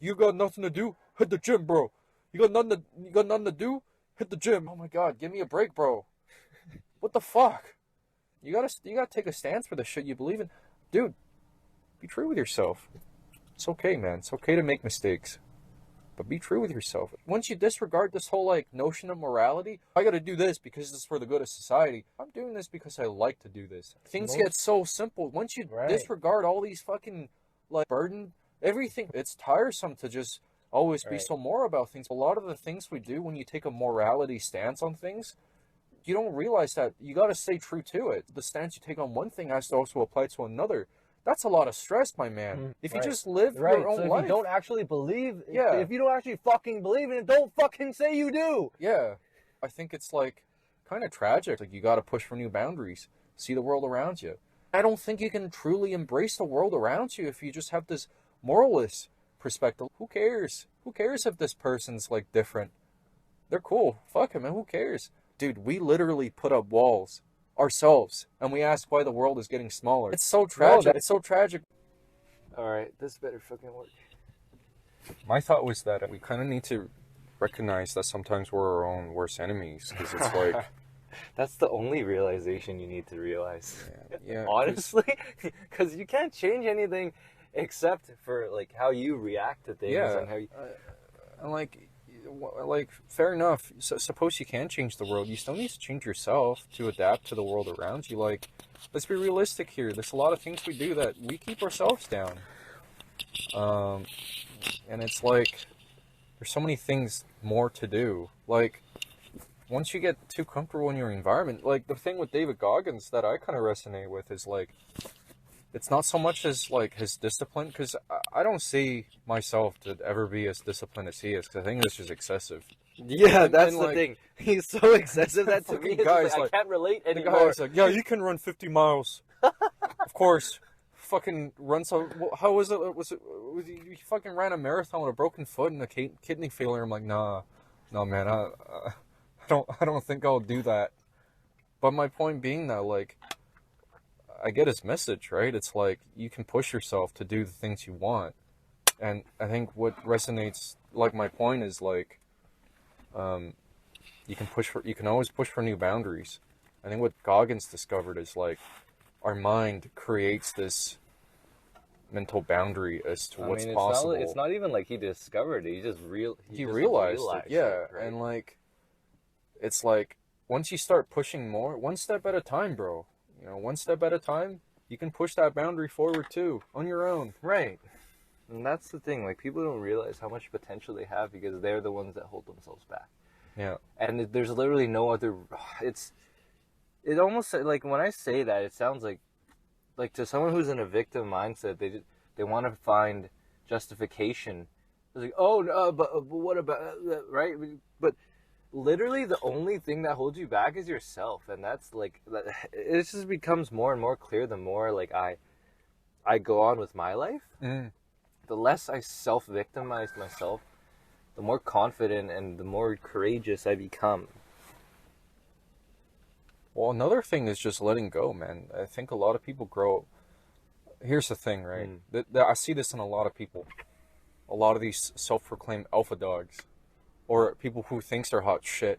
You got nothing to do? Hit the gym, bro. You got nothing to do? Hit the gym. Oh my god, give me a break, bro. What the fuck? You gotta take a stance for the shit you believe in. Dude, be true with yourself. It's okay, man. It's okay to make mistakes. But be true with yourself. Once you disregard this whole like notion of morality, I gotta do this because it's for the good of society. I'm doing this because I like to do this. Things get so simple. Once you disregard all these fucking like burden, everything, it's tiresome to just always be so moral about things. A lot of the things we do when you take a morality stance on things, you don't realize that you gotta stay true to it. The stance you take on one thing has to also apply to another. That's a lot of stress, my man. If you just live your own life. If you don't actually believe, if you don't actually fucking believe in it, don't fucking say you do. Yeah. I think it's like kind of tragic. Like you got to push for new boundaries, see the world around you. I don't think you can truly embrace the world around you if you just have this moralist perspective. Who cares? Who cares if this person's like different? They're cool. Fuck it, man. Who cares? Dude, we literally put up walls ourselves, and we ask why the world is getting smaller. It's so tragic. It's so tragic. Alright, this better fucking work. My thought was that we kind of need to recognize that sometimes we're our own worst enemies, because it's like... That's the only realization you need to realize. Yeah, honestly, because you can't change anything except for like how you react to things and how you... and like, fair enough. So, suppose you can change the world. You still need to change yourself to adapt to the world around you. Like, let's be realistic here. There's a lot of things we do that we keep ourselves down. And it's like, there's so many things more to do. Like, once you get too comfortable in your environment, like, the thing with David Goggins that I kind of resonate with is, like, it's not so much as, like, his discipline, because I don't see myself to ever be as disciplined as he is, because I think this is excessive. Yeah, that's the thing. He's so excessive that to me, guys, like, I can't relate anymore. The guy's like, yeah, you can run 50 miles. Of course. Fucking run so... How was it? He fucking ran a marathon with a broken foot and a kidney failure. I'm like, nah. No, man, I don't think I'll do that. But my point being that, like... I get his message, right? It's like, you can push yourself to do the things you want. And I think what resonates, like, my point is, like, you can always push for new boundaries. I think what Goggins discovered is, like, our mind creates this mental boundary as to what's possible. It's not even like he discovered it. He realized it. Yeah. Right? And, like, it's like, once you start pushing more, one step at a time, bro. You know, one step at a time, you can push that boundary forward too, on your own. Right. And that's the thing, like, people don't realize how much potential they have because they're the ones that hold themselves back. Yeah. And there's literally no other, it almost, like, when I say that, it sounds like to someone who's in a victim mindset, they want to find justification. It's like, oh, no, but what about, right? But literally the only thing that holds you back is yourself, and that's like, it just becomes more and more clear the more like I go on with my life. The less I self-victimize myself, the more confident and the more courageous I become. Well, another thing is just letting go, man. I think a lot of people grow. Here's the thing, right? I see this in a lot of people, a lot of these self-proclaimed alpha dogs, or people who think they're hot shit.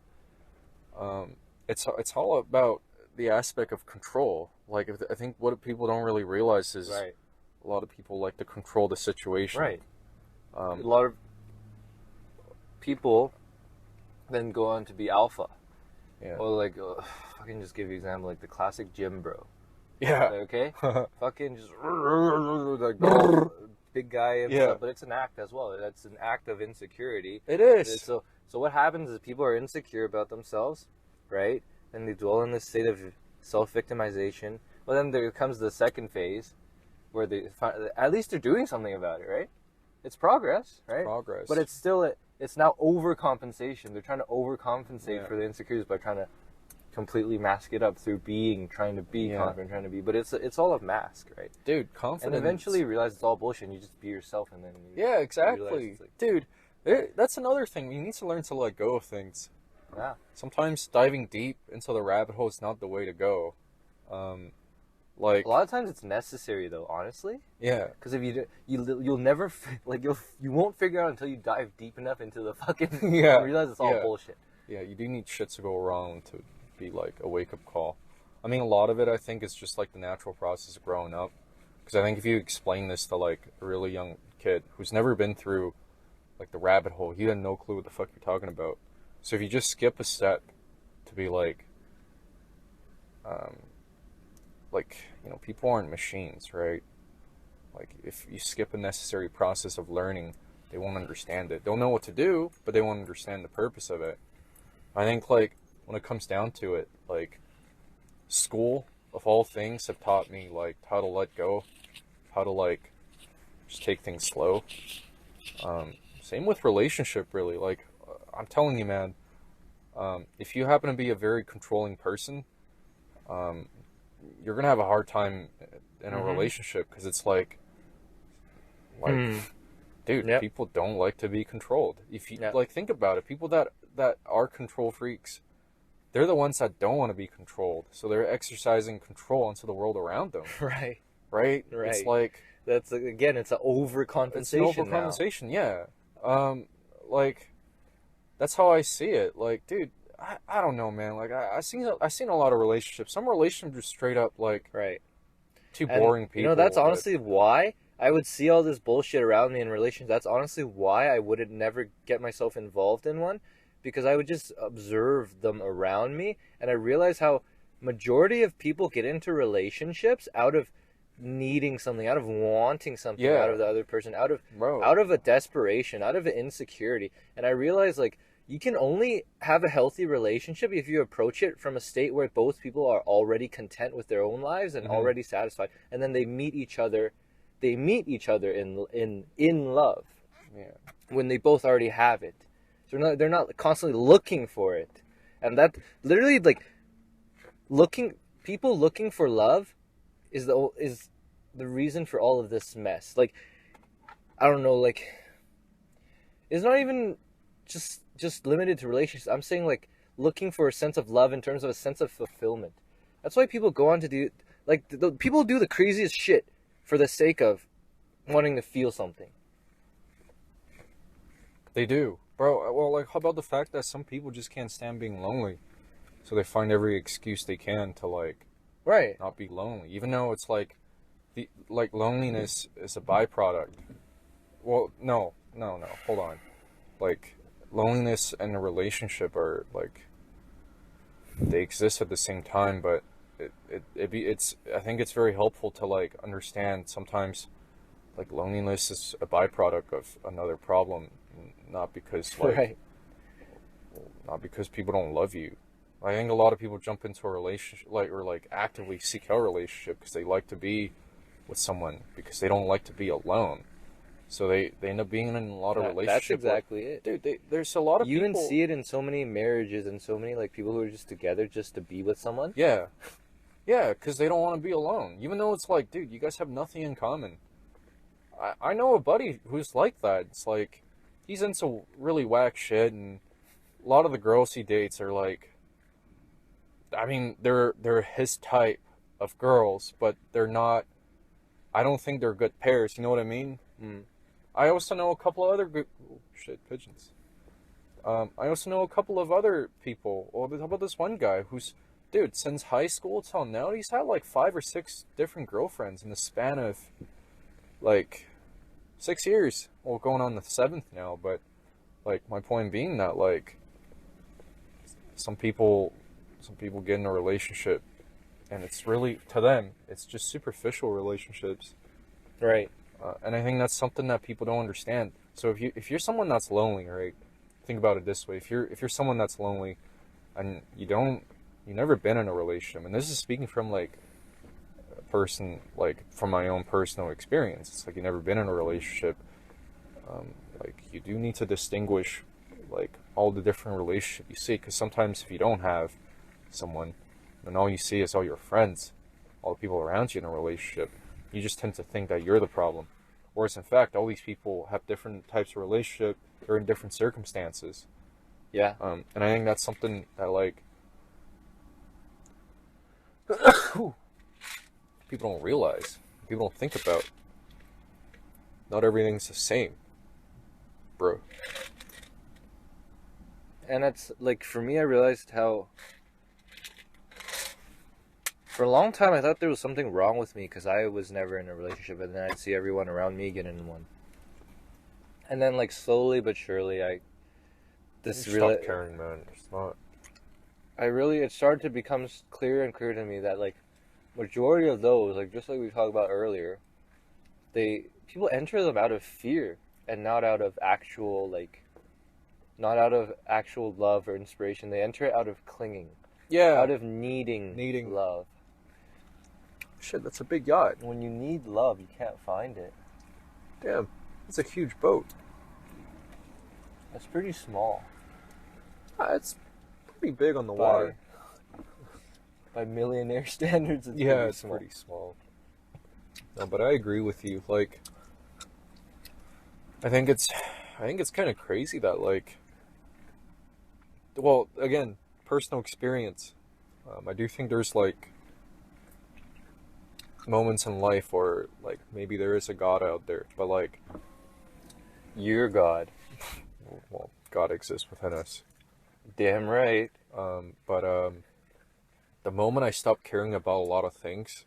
It's all about the aspect of control. Like, I think what people don't really realize is a lot of people like to control the situation. Right. A lot of people then go on to be alpha. Yeah. Or like, I can just give you an example, like the classic gym bro. Yeah. Okay? Fucking just like big guy and stuff, but it's an act as well. That's an act of insecurity. It is. So what happens is people are insecure about themselves, right? And they dwell in this state of self-victimization. Well, then there comes the second phase where at least they're doing something about it, right? It's progress, right? Progress. But it's still, it's now overcompensation. They're trying to overcompensate for the insecurities by trying to completely mask it up through trying to be confident, but it's all a mask, right? Dude, confidence. And eventually you realize it's all bullshit and you just be yourself, and then exactly. Like, dude, that's another thing. You need to learn to let go of things. Yeah. Sometimes diving deep into the rabbit hole is not the way to go. Like, a lot of times it's necessary though, honestly. yeah, Because if you'll never like you won't figure out until you dive deep enough into the fucking yeah, and realize it's all yeah, bullshit. yeah. You do need shit to go wrong to be like a wake up call. I mean, a lot of it I think is just like the natural process of growing up. Because I think if you explain this to like a really young kid who's never been through like the rabbit hole, he had no clue what the fuck you're talking about. So if you just skip a step to be um, like, you know, people aren't machines, right? Like, if you skip a necessary process of learning, they won't understand it. They'll know what to do, but they won't understand the purpose of it. I think, like, when it comes down to it, like, school, of all things, have taught me, like, how to let go, how to, like, just take things slow. Same with relationship, really. Like, I'm telling you, man, if you happen to be a very controlling person, um, you're gonna have a hard time in a relationship because it's like, dude, Yep. people don't like to be controlled. If you Yep. like, think about it. People that are control freaks, they're the ones that don't want to be controlled. So they're exercising control into the world around them, Right. right? Right. It's like That's again, it's an overcompensation. it's an overcompensation. Yeah. Like that's how I see it. Like, dude, I don't know, man. Like I seen a lot of relationships. Some relationships are straight up like Right. two And boring people. you know, that's honestly why I would see all this bullshit around me in relations. That's honestly why I wouldn't never get myself involved in one, because I would just observe them around me, and I realize how majority of people get into relationships out of needing something, out of wanting something Yeah. out of the other person, out of Bro. a desperation, out of an insecurity. And I realize, like, you can only have a healthy relationship if you approach it from a state where both people are already content with their own lives and already satisfied, and then they meet each other in love Yeah. when they both already have it. So they're not constantly looking for it. And that literally, like, people looking for love is the reason for all of this mess. Like, I don't know, like, it's not even just limited to relationships. I'm saying, like, looking for a sense of love in terms of a sense of fulfillment. That's why people go on to do, like, people do the craziest shit for the sake of wanting to feel something. They do. Bro, well, like, how about the fact that some people just can't stand being lonely? So they find every excuse they can to, like, Right. not be lonely. Even though it's, like, loneliness is a byproduct. Well, no, hold on. Like, loneliness and a relationship are, like, they exist at the same time, but it's I think it's very helpful to, like, understand sometimes, like, loneliness is a byproduct of another problem, not because, like, Right. not because people don't love you. I think a lot of people jump into a relationship, like, or like actively seek out a relationship because they like to be with someone because they don't like to be alone. So they end up being in a lot of relationships. That's exactly it. Dude, there's a lot of You people. even see it in so many marriages and so many, like, people who are just together just to be with someone. Yeah, because they don't want to be alone. Even though it's like, dude, you guys have nothing in common. I know a buddy who's like that. It's like he's into really whack shit, and a lot of the girls he dates are like, I mean, they're his type of girls, but they're not. I don't think they're good pairs. You know what I mean? I also know a couple of other good pigeons. I also know a couple of other people. Well, how about this one guy who's, dude, since high school till now, he's had like 5 or 6 different girlfriends in the span of like 6 years. Well, going on the 7th now, but like my point being that, like, some people get in a relationship and it's really, to them, it's just superficial relationships. Right. And I think that's something that people don't understand. So if you're someone that's lonely, right? Think about it this way: if you're someone that's lonely, and you've never been in a relationship, and this is speaking from like a person, like from my own personal experience. It's like you've never been in a relationship. Like, you do need to distinguish like all the different relationships you see, because sometimes if you don't have someone, then all you see is all your friends, all the people around you in a relationship. You just tend to think that you're the problem. Whereas, in fact, all these people have different types of relationship. They're in different circumstances. Yeah. And I think that's something that, like, people don't realize, people don't think about. Not everything's the same, bro. And it's like, for me, I realized how, for a long time, I thought there was something wrong with me because I was never in a relationship, and then I'd see everyone around me get in one. And then, like, slowly but surely, Stop caring, man. It's not. it started to become clearer and clearer to me that, like, majority of those, like, just like we talked about earlier, people enter them out of fear and not out of actual, like, not out of actual love or inspiration. They enter it out of clinging. Yeah. Out of needing love. Shit, that's a big yacht. When you need love, you can't find it. Damn, it's a huge boat. That's pretty small. It's pretty big on the water. By millionaire standards, it's pretty small. No, but I agree with you. Like, I think it's kind of crazy that, like, well, again, personal experience. I do think there's, like, moments in life where, like, maybe there is a God out there, but, like, you're God. Well, God exists within us. Damn right. But the moment I stopped caring about a lot of things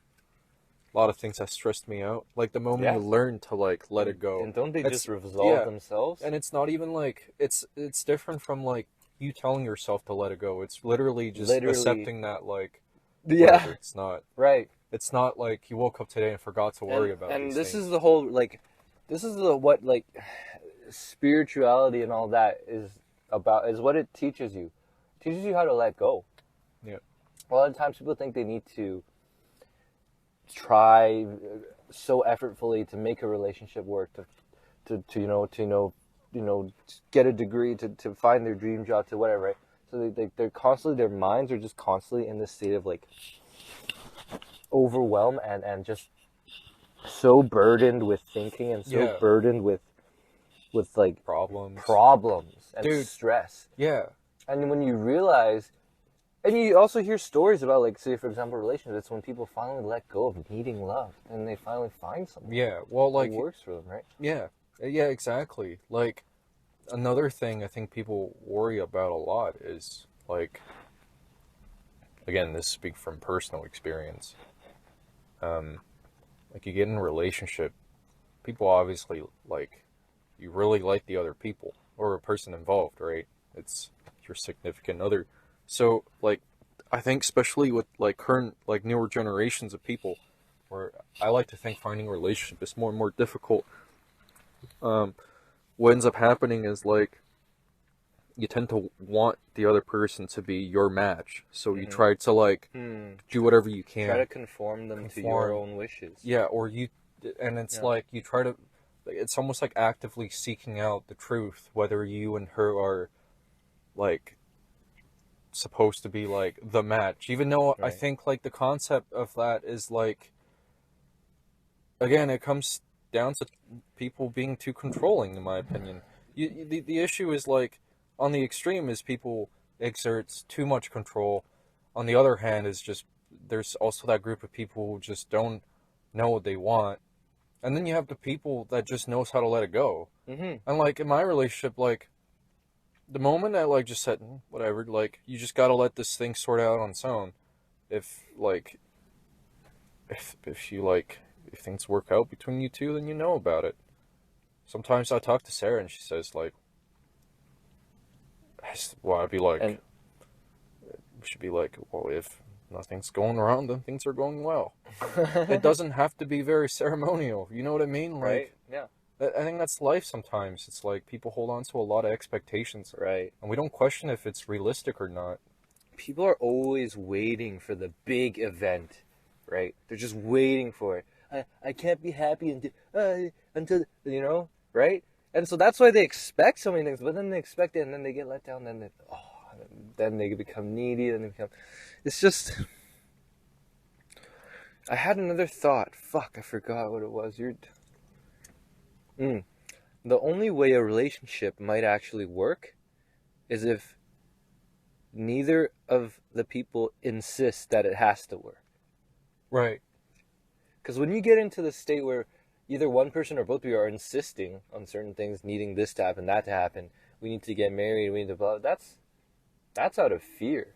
that stressed me out, like the moment you learn to, like, let it go. And don't they just resolve themselves? And it's not even like it's different from, like, you telling yourself to let it go. It's literally just accepting that, like, whatever, it's not right. It's not like you woke up today and forgot to worry about and these this things. Is the whole, like, this is the what, like, spirituality and all that is about, is what it teaches you. It teaches you how to let go. Yeah. A lot of times people think they need to try so effortfully to make a relationship work, to get a degree, to find their dream job, to whatever, right? So they're constantly, their minds are just constantly in this state of, like, overwhelm and just so burdened with thinking and so burdened with like problems and stress. Yeah. And when you realize, and you also hear stories about, like, say, for example, relationships, it's when people finally let go of needing love and they finally find something. Yeah. Well, like, that works for them, right? Yeah. Yeah, exactly. Like, another thing I think people worry about a lot is, like, again, this speaks from personal experience. Like, you get in a relationship, people obviously, like, you really like the other people or a person involved, right? It's your significant other. So, like, I think especially with, like, current, like, newer generations of people, where I like to think finding a relationship is more and more difficult. What ends up happening is, like, you tend to want the other person to be your match. So you try to, like, do whatever you can. Try to conform to your own wishes. Yeah, and it's like, you try to, it's almost like actively seeking out the truth, whether you and her are, like, supposed to be, like, the match. Even though I think, like, the concept of that is, like, again, it comes down to people being too controlling, in my opinion. The issue is, like, on the extreme is people exert too much control. On the other hand is just, there's also that group of people who just don't know what they want. And then you have the people that just knows how to let it go. And, like, in my relationship, like, the moment I, like, just said, whatever, like, you just gotta let this thing sort out on its own. If you, like, if things work out between you two, then you know about it. Sometimes I talk to Sarah and she says, like, well, I'd be like, we should be like, well, if nothing's going wrong, then things are going well. It doesn't have to be very ceremonial. You know what I mean? Like, right? Yeah. I think that's life sometimes. It's like people hold on to a lot of expectations. Right. And we don't question if it's realistic or not. People are always waiting for the big event, right? They're just waiting for it. I can't be happy until, you know, right? And so that's why they expect so many things, but then they expect it and then they get let down, then they become needy, then they become, it's just, I had another thought. Fuck, I forgot what it was. The only way a relationship might actually work is if neither of the people insist that it has to work. Right. Because when you get into the state where either one person or both of you are insisting on certain things, needing this to happen, that to happen, we need to get married, we need to blah, that's out of fear.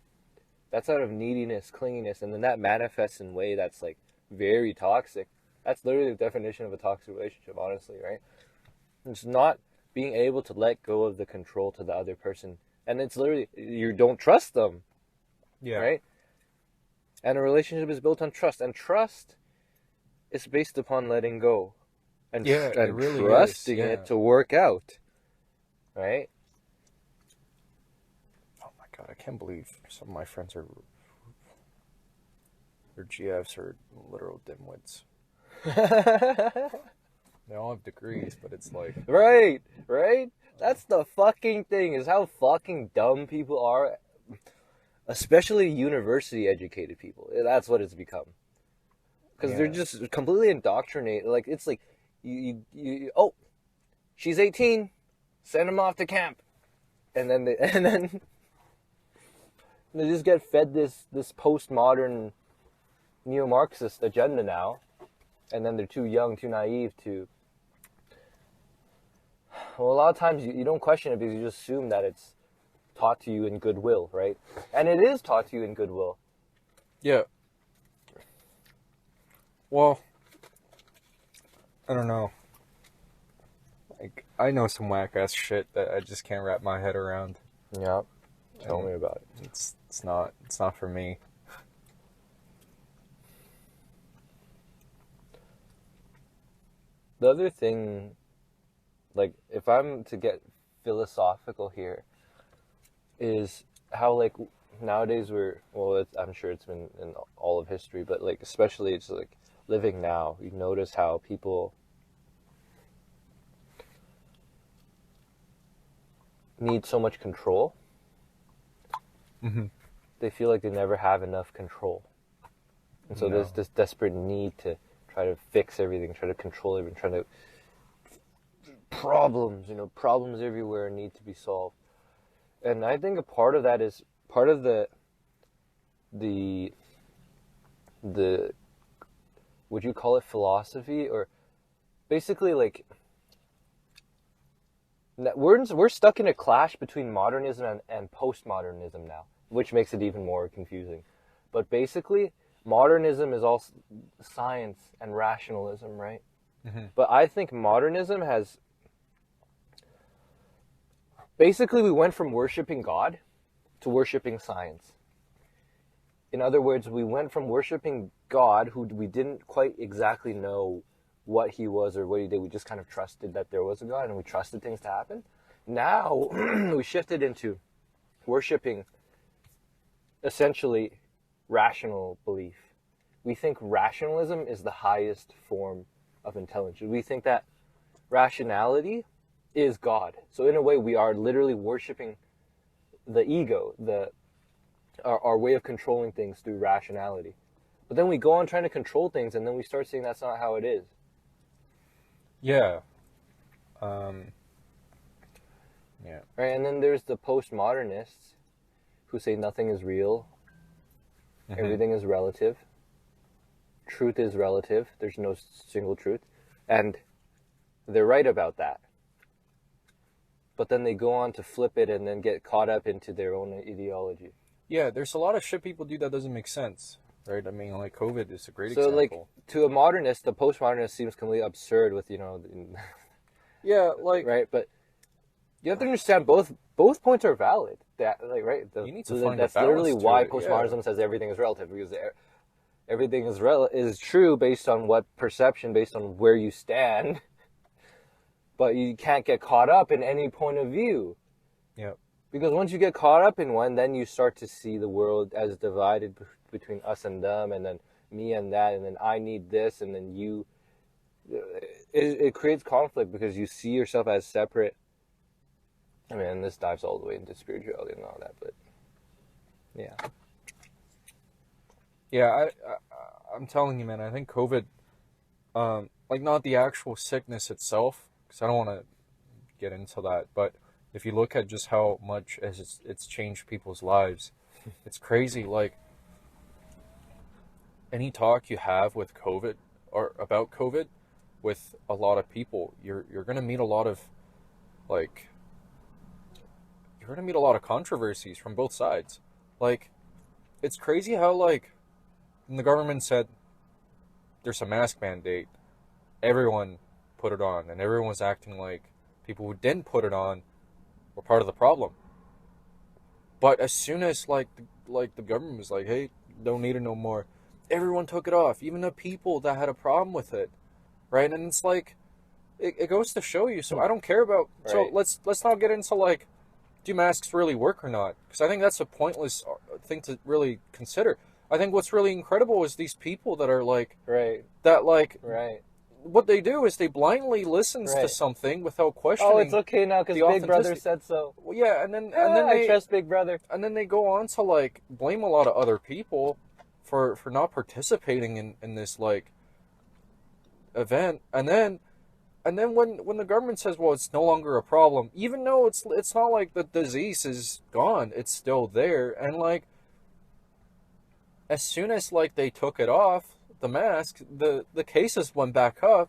That's out of neediness, clinginess, and then that manifests in a way that's like very toxic. That's literally the definition of a toxic relationship, honestly, right? It's not being able to let go of the control to the other person. And it's literally, you don't trust them, right? And a relationship is built on trust. And trust is based upon letting go. And, it really trusting is, it to work out, right? Oh my god, I can't believe some of my friends are... Their GFs are literal dimwits. They all have degrees, but it's like... Right? That's the fucking thing, is how fucking dumb people are. Especially university-educated people. That's what it's become. Because they're just completely indoctrinated. Like, it's like, oh, she's 18, send them off to camp. And then they just get fed this postmodern neo-Marxist agenda now. And then they're too young, too naive to... Well, a lot of times you don't question it because you just assume that it's taught to you in goodwill, right? And it is taught to you in goodwill. Yeah. Well, I don't know. Like, I know some whack-ass shit that I just can't wrap my head around. Yeah. Tell me about it. It's not for me. The other thing, like, if I'm to get philosophical here, is how, like, nowadays I'm sure it's been in all of history, but, like, especially it's, like, living now, you notice how people need so much control. Mm-hmm. They feel like they never have enough control. And so there's this desperate need to try to fix everything, try to control everything, try to... Problems everywhere need to be solved. And I think a part of that is part of the would you call it philosophy, or basically, like, we're stuck in a clash between modernism and postmodernism now, which makes it even more confusing. But basically, modernism is all science and rationalism, right? Mm-hmm. But I think modernism has... Basically, we went from worshiping God to worshiping science. In other words, we went from worshiping God, who we didn't quite exactly know what he was or what he did. We just kind of trusted that there was a God, and we trusted things to happen. Now, we shifted into worshiping, essentially, rational belief. We think rationalism is the highest form of intelligence. We think that rationality is God. So in a way, we are literally worshiping the ego, our way of controlling things through rationality. But then we go on trying to control things, and then we start saying that's not how it is. Yeah. Yeah. Right, and then there's the postmodernists who say nothing is real, mm-hmm. Everything is relative, truth is relative, there's no single truth, and they're right about that. But then they go on to flip it and then get caught up into their own ideology. Yeah, there's a lot of shit people do that doesn't make sense, right? I mean, like, COVID is a great example. So, like, to a modernist, the postmodernist seems completely absurd with, yeah, like... Right, but you have to understand both points are valid. That, like, right? You need to find that's a balance literally to why it, postmodernism says everything is relative, because everything is true based on what perception, based on where you stand. But you can't get caught up in any point of view. Yeah. Because once you get caught up in one, then you start to see the world as divided between us and them, and then me and that, and then I need this, and then you. It creates conflict because you see yourself as separate. I mean, this dives all the way into spirituality and all that, but yeah. Yeah, I'm telling you, man, I think COVID, like, not the actual sickness itself, because I don't want to get into that, but if you look at just how much as it's changed people's lives, it's crazy. Like, any talk you have with COVID, or about COVID with a lot of people, you're gonna meet a lot of like you're gonna meet a lot of controversies from both sides. Like, it's crazy how like when the government said there's a mask mandate, everyone put it on, and everyone was acting like people who didn't put it on were part of the problem. But as soon as the government was like, hey, don't need it no more, everyone took it off, even the people that had a problem with it, right? And it's like it goes to show you. So I don't care about. Right. So let's not get into like, do masks really work or not? Because I think that's a pointless thing to really consider. I think what's really incredible is these people that are like Right. that like Right. what they do is they blindly listens to Right. something without questioning. Oh, it's okay now because the Big Brother authenticity. said so. Well, yeah, and then I trust Big Brother. and then they go on to like blame a lot of other people for not participating in this like event, and then when the government says, well, it's no longer a problem, even though it's not like the disease is gone, it's still there. And like as soon as like they took it off, the mask, the cases went back up,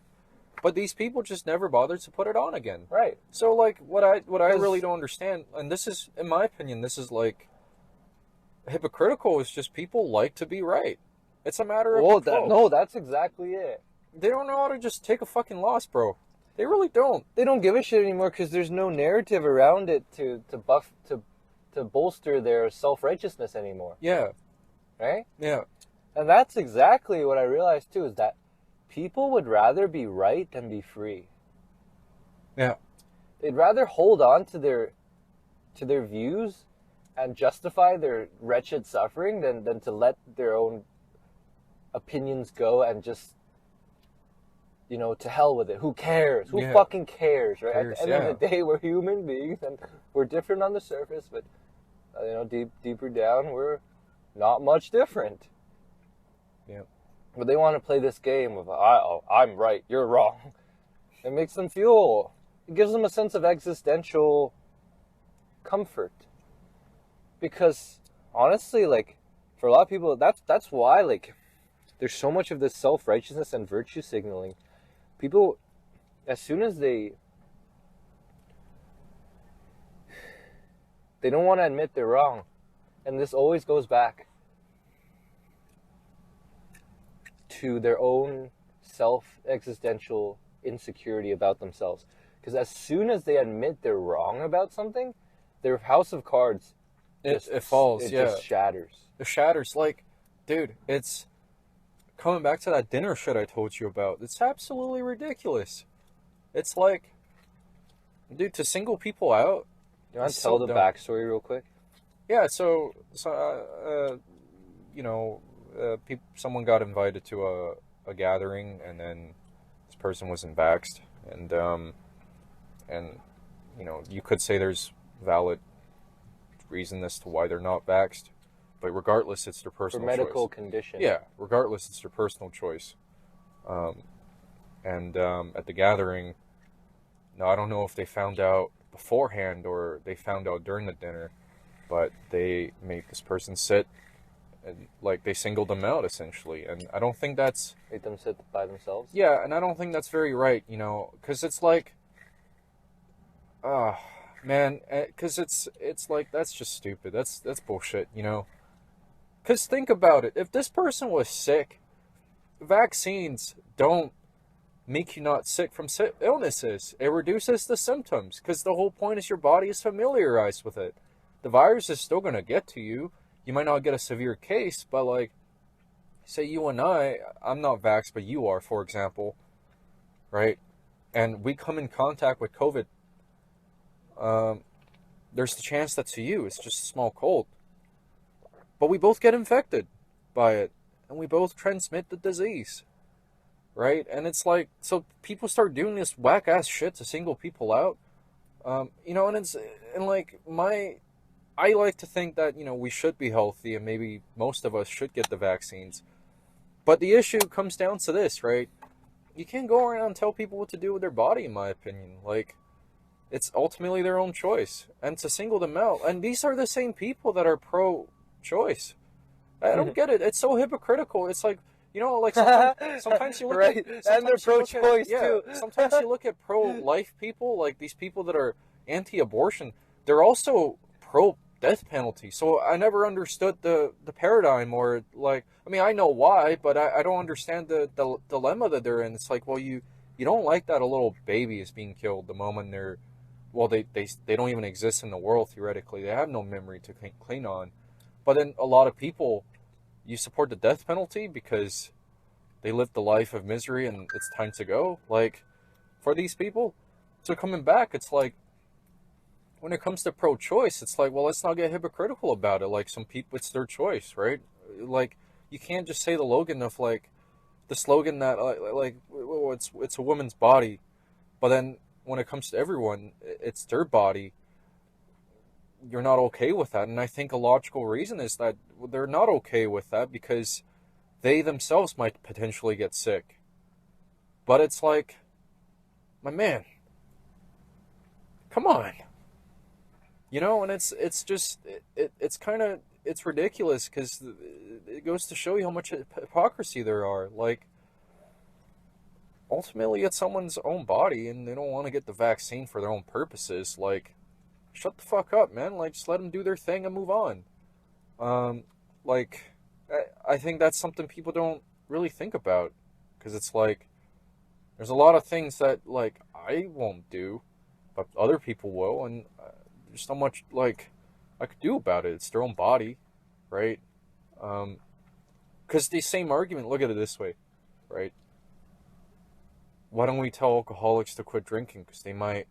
but these people just never bothered to put it on again. Right. So like what I really don't understand, and this is, in my opinion, this is like hypocritical, is just people like to be right. It's a matter of control. No, that's exactly it. They don't know how to just take a fucking loss, bro. They really don't. They don't give a shit anymore because there's no narrative around it to bolster their self-righteousness anymore. Yeah. Right? Yeah. And that's exactly what I realized too, is that people would rather be right than be free. Yeah. They'd rather hold on to their views and justify their wretched suffering than to let their own opinions go and just, to hell with it. Who cares? Who fucking cares, right? At the end of the day, we're human beings and we're different on the surface, but deeper down, we're not much different. Yeah. But they want to play this game of, I'm right, you're wrong. It makes them feel, it gives them a sense of existential comfort. Because honestly, like, for a lot of people, that's why, like, there's so much of this self-righteousness and virtue signaling. People, as soon as they don't want to admit they're wrong. And this always goes back to their own self-existential insecurity about themselves. Because as soon as they admit they're wrong about something, their house of cards it falls. It yeah. just shatters. It shatters. Like, dude, it's coming back to that dinner shit I told you about. It's absolutely ridiculous. It's like, dude, to single people out. You want to tell the backstory real quick? Yeah. So someone got invited to a gathering, and then this person wasn't vaxxed, and you could say there's valid reason as to why they're not vaxxed, but regardless, it's their personal choice. For medical condition. Yeah, regardless, it's their personal choice. At the gathering, now I don't know if they found out beforehand or they found out during the dinner, but they made this person sit, and like they singled them out essentially, and I don't think that's made them sit by themselves. Yeah, and I don't think that's very right, because it's like, man, because it's like, that's just stupid. That's bullshit, Because think about it. If this person was sick, vaccines don't make you not sick from illnesses. It reduces the symptoms, because the whole point is your body is familiarized with it. The virus is still going to get to you. You might not get a severe case, but like, say you and I'm not vaxxed, but you are, for example, right? And we come in contact with COVID. There's the chance that to you it's just a small cold, but we both get infected by it, and we both transmit the disease, right? And it's like, so people start doing this whack ass shit to single people out, and I like to think that we should be healthy, and maybe most of us should get the vaccines, but the issue comes down to this, right? You can't go around and tell people what to do with their body, in my opinion. Like, it's ultimately their own choice. And to single them out, and these are the same people that are pro-choice. I don't get it. It's so hypocritical. It's like, You know, like sometimes you look right, at and they're pro-choice too. Sometimes you look at pro-life people, like these people that are anti-abortion. They're also pro-death penalty. So I never understood the paradigm, or like, I mean, I know why, but I don't understand the dilemma that they're in. It's like, well, you don't like that a little baby is being killed the moment they're, well, they don't even exist in the world theoretically. They have no memory to clean on. But then a lot of people, you support the death penalty because they lived the life of misery and it's time to go. Like, for these people, so coming back, it's like, when it comes to pro-choice, it's like, well, let's not get hypocritical about it. Like, some people, it's their choice, right? Like, you can't just say the slogan that, well, it's a woman's body, but then when it comes to everyone, it's their body. You're not okay with that, and I think a logical reason is that they're not okay with that because they themselves might potentially get sick. But it's like, my man, come on. You know, and it's just it's kind of, it's ridiculous because it goes to show you how much hypocrisy there are. Like, ultimately, it's someone's own body, and they don't want to get the vaccine for their own purposes. Like, shut the fuck up, man. Like, just let them do their thing and move on. Like, I think that's something people don't really think about, because it's like, there's a lot of things that, like, I won't do, but other people will, and there's so much, like, I could do about it. It's their own body, right? Because the same argument, look at it this way, right? Why don't we tell alcoholics to quit drinking? Because they might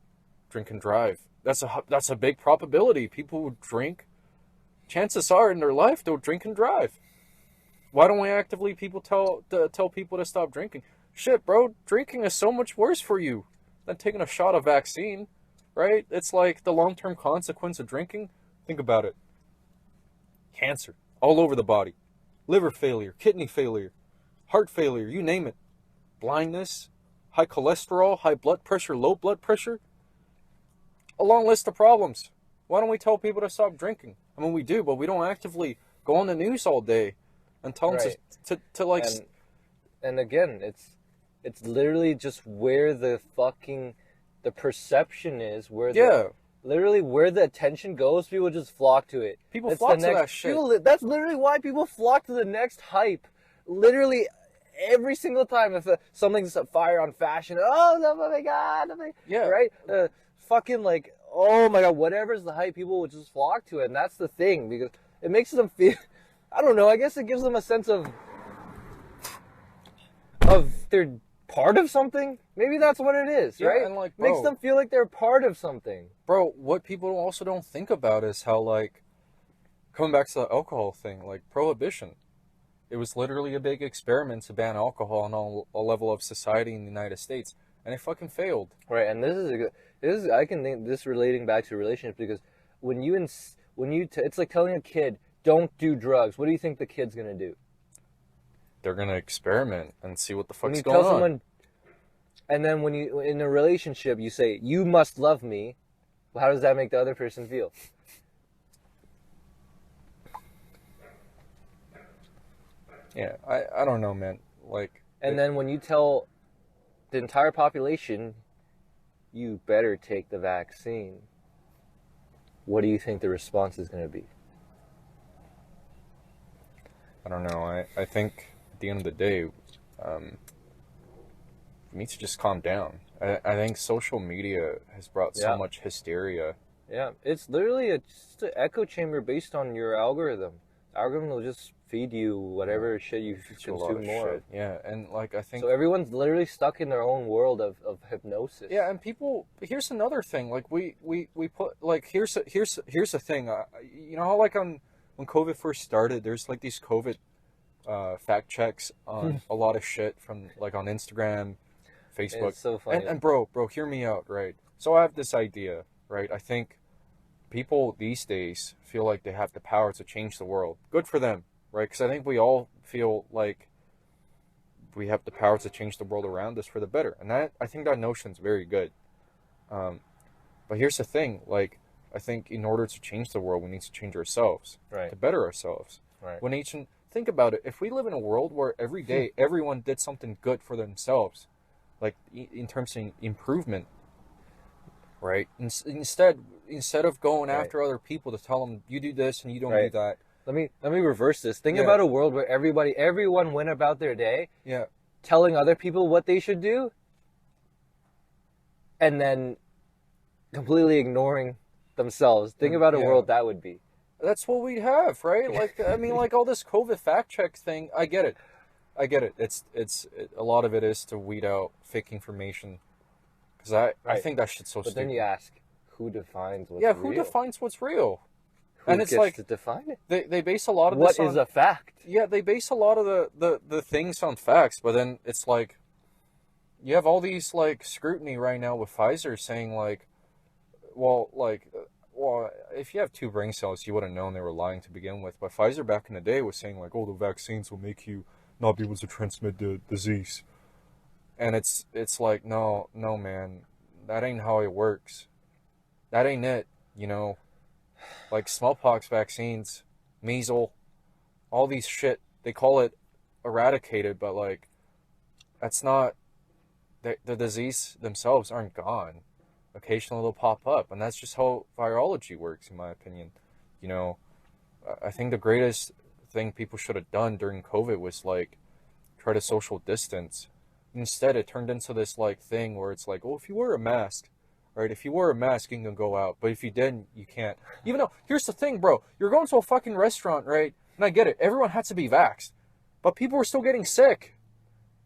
drink and drive. That's a big probability. People who drink, chances are in their life they'll drink and drive. Why don't we actively tell people to stop drinking? Shit, bro, drinking is so much worse for you than taking a shot of vaccine, right? It's like the long-term consequence of drinking. Think about it. Cancer all over the body, liver failure, kidney failure, heart failure, you name it. Blindness, high cholesterol, high blood pressure, low blood pressure. A long list of problems. Why don't we tell people to stop drinking? I mean, we do, but we don't actively go on the news all day and tell them to like. And again, it's literally just where the perception is, literally where the attention goes, people just flock to it. People flock to that shit. That's literally why people flock to the next hype. Literally every single time, if something's fire on fashion, oh my god, yeah, right? Fucking like, oh my god, whatever's the hype, people would just flock to it, and that's the thing, because it makes them feel, I don't know, I guess it gives them a sense of they're part of something. Maybe that's what it is, right? And like, makes them feel like they're part of something. Bro, what people also don't think about is how, like, coming back to the alcohol thing, like prohibition. It was literally a big experiment to ban alcohol on all level of society in the United States, and it fucking failed. Right, and I can think this relating back to relationships, because it's like telling a kid, don't do drugs. What do you think the kid's gonna do? They're gonna experiment and see what the fuck's when you going tell on. Someone, and then when you, in a relationship, you say, you must love me, well, how does that make the other person feel? Yeah, I don't know, man. Like, and then when you tell the entire population, you better take the vaccine, what do you think the response is going to be? I don't know. I think at the end of the day, we need to just calm down. I think social media has brought so much hysteria. Yeah, it's literally just an echo chamber based on your algorithm. The algorithm will just feed you whatever shit you consume more of. Yeah, and like, I think... So everyone's literally stuck in their own world of hypnosis. Yeah, and people... Here's another thing. Like, we put... Like, here's the thing. You know how, like, when COVID first started, there's, like, these COVID fact checks on a lot of shit from, like, on Instagram, Facebook. It's so funny. And bro, hear me out, right? So I have this idea, right? I think people these days feel like they have the power to change the world. Good for them, right? Because I think we all feel like we have the power to change the world around us for the better. And I think that notion's very good. But here's the thing, like, I think in order to change the world, we need to change ourselves, right, to better ourselves. Right. think about it. If we live in a world where every day everyone did something good for themselves, like in terms of improvement, right? Instead of going Right. after other people to tell them you do this and you don't do Right. that. Let me reverse this. Think Yeah. about a world where everyone went about their day Yeah. telling other people what they should do, and then completely ignoring themselves. Think about a Yeah. world that would be. That's what we have, right? Like, I mean, like all this COVID fact check thing. I get it. I get it. A lot of it is to weed out fake information, because I Right. think that shit's so But stupid. then you ask, who defines what's Yeah, real? who defines what's real? Who And it's gets like to define it? they base a lot of What this on, is a fact? yeah, they base a lot of the things on facts, but then it's like you have all these like scrutiny right now with Pfizer saying like, well, if you have two brain cells, you would have known they were lying to begin with. But Pfizer back in the day was saying like, oh, the vaccines will make you not be able to transmit the disease, and it's like, no, man, that ain't how it works. That ain't it, you know. Like smallpox vaccines, measles, all these shit, they call it eradicated, but like that's not, the disease themselves aren't gone. Occasionally they'll pop up, and that's just how virology works, in my opinion. You know, I think the greatest thing people should have done during COVID was like try to social distance. Instead, it turned into this like thing where it's like, oh, if you wear a mask, right? If you wear a mask, you can go out, but if you didn't, you can't. Even though, here's the thing, bro, you're going to a fucking restaurant, right? And I get it, everyone had to be vaxxed, but people were still getting sick,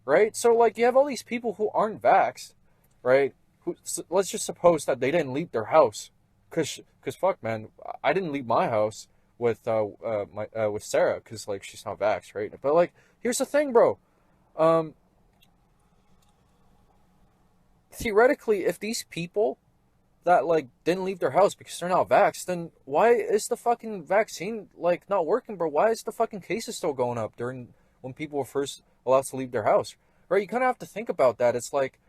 right? So like, you have all these people who aren't vaxxed, right? Who, let's just suppose that they didn't leave their house, cause fuck, man, I didn't leave my house with with Sarah, cause like she's not vaxxed, right? But like, here's the thing, bro. Theoretically, if these people that like didn't leave their house because they're not vaxxed, then why is the fucking vaccine like not working, bro? Why is the fucking cases still going up during when people were first allowed to leave their house, right? You kind of have to think about that. It's like,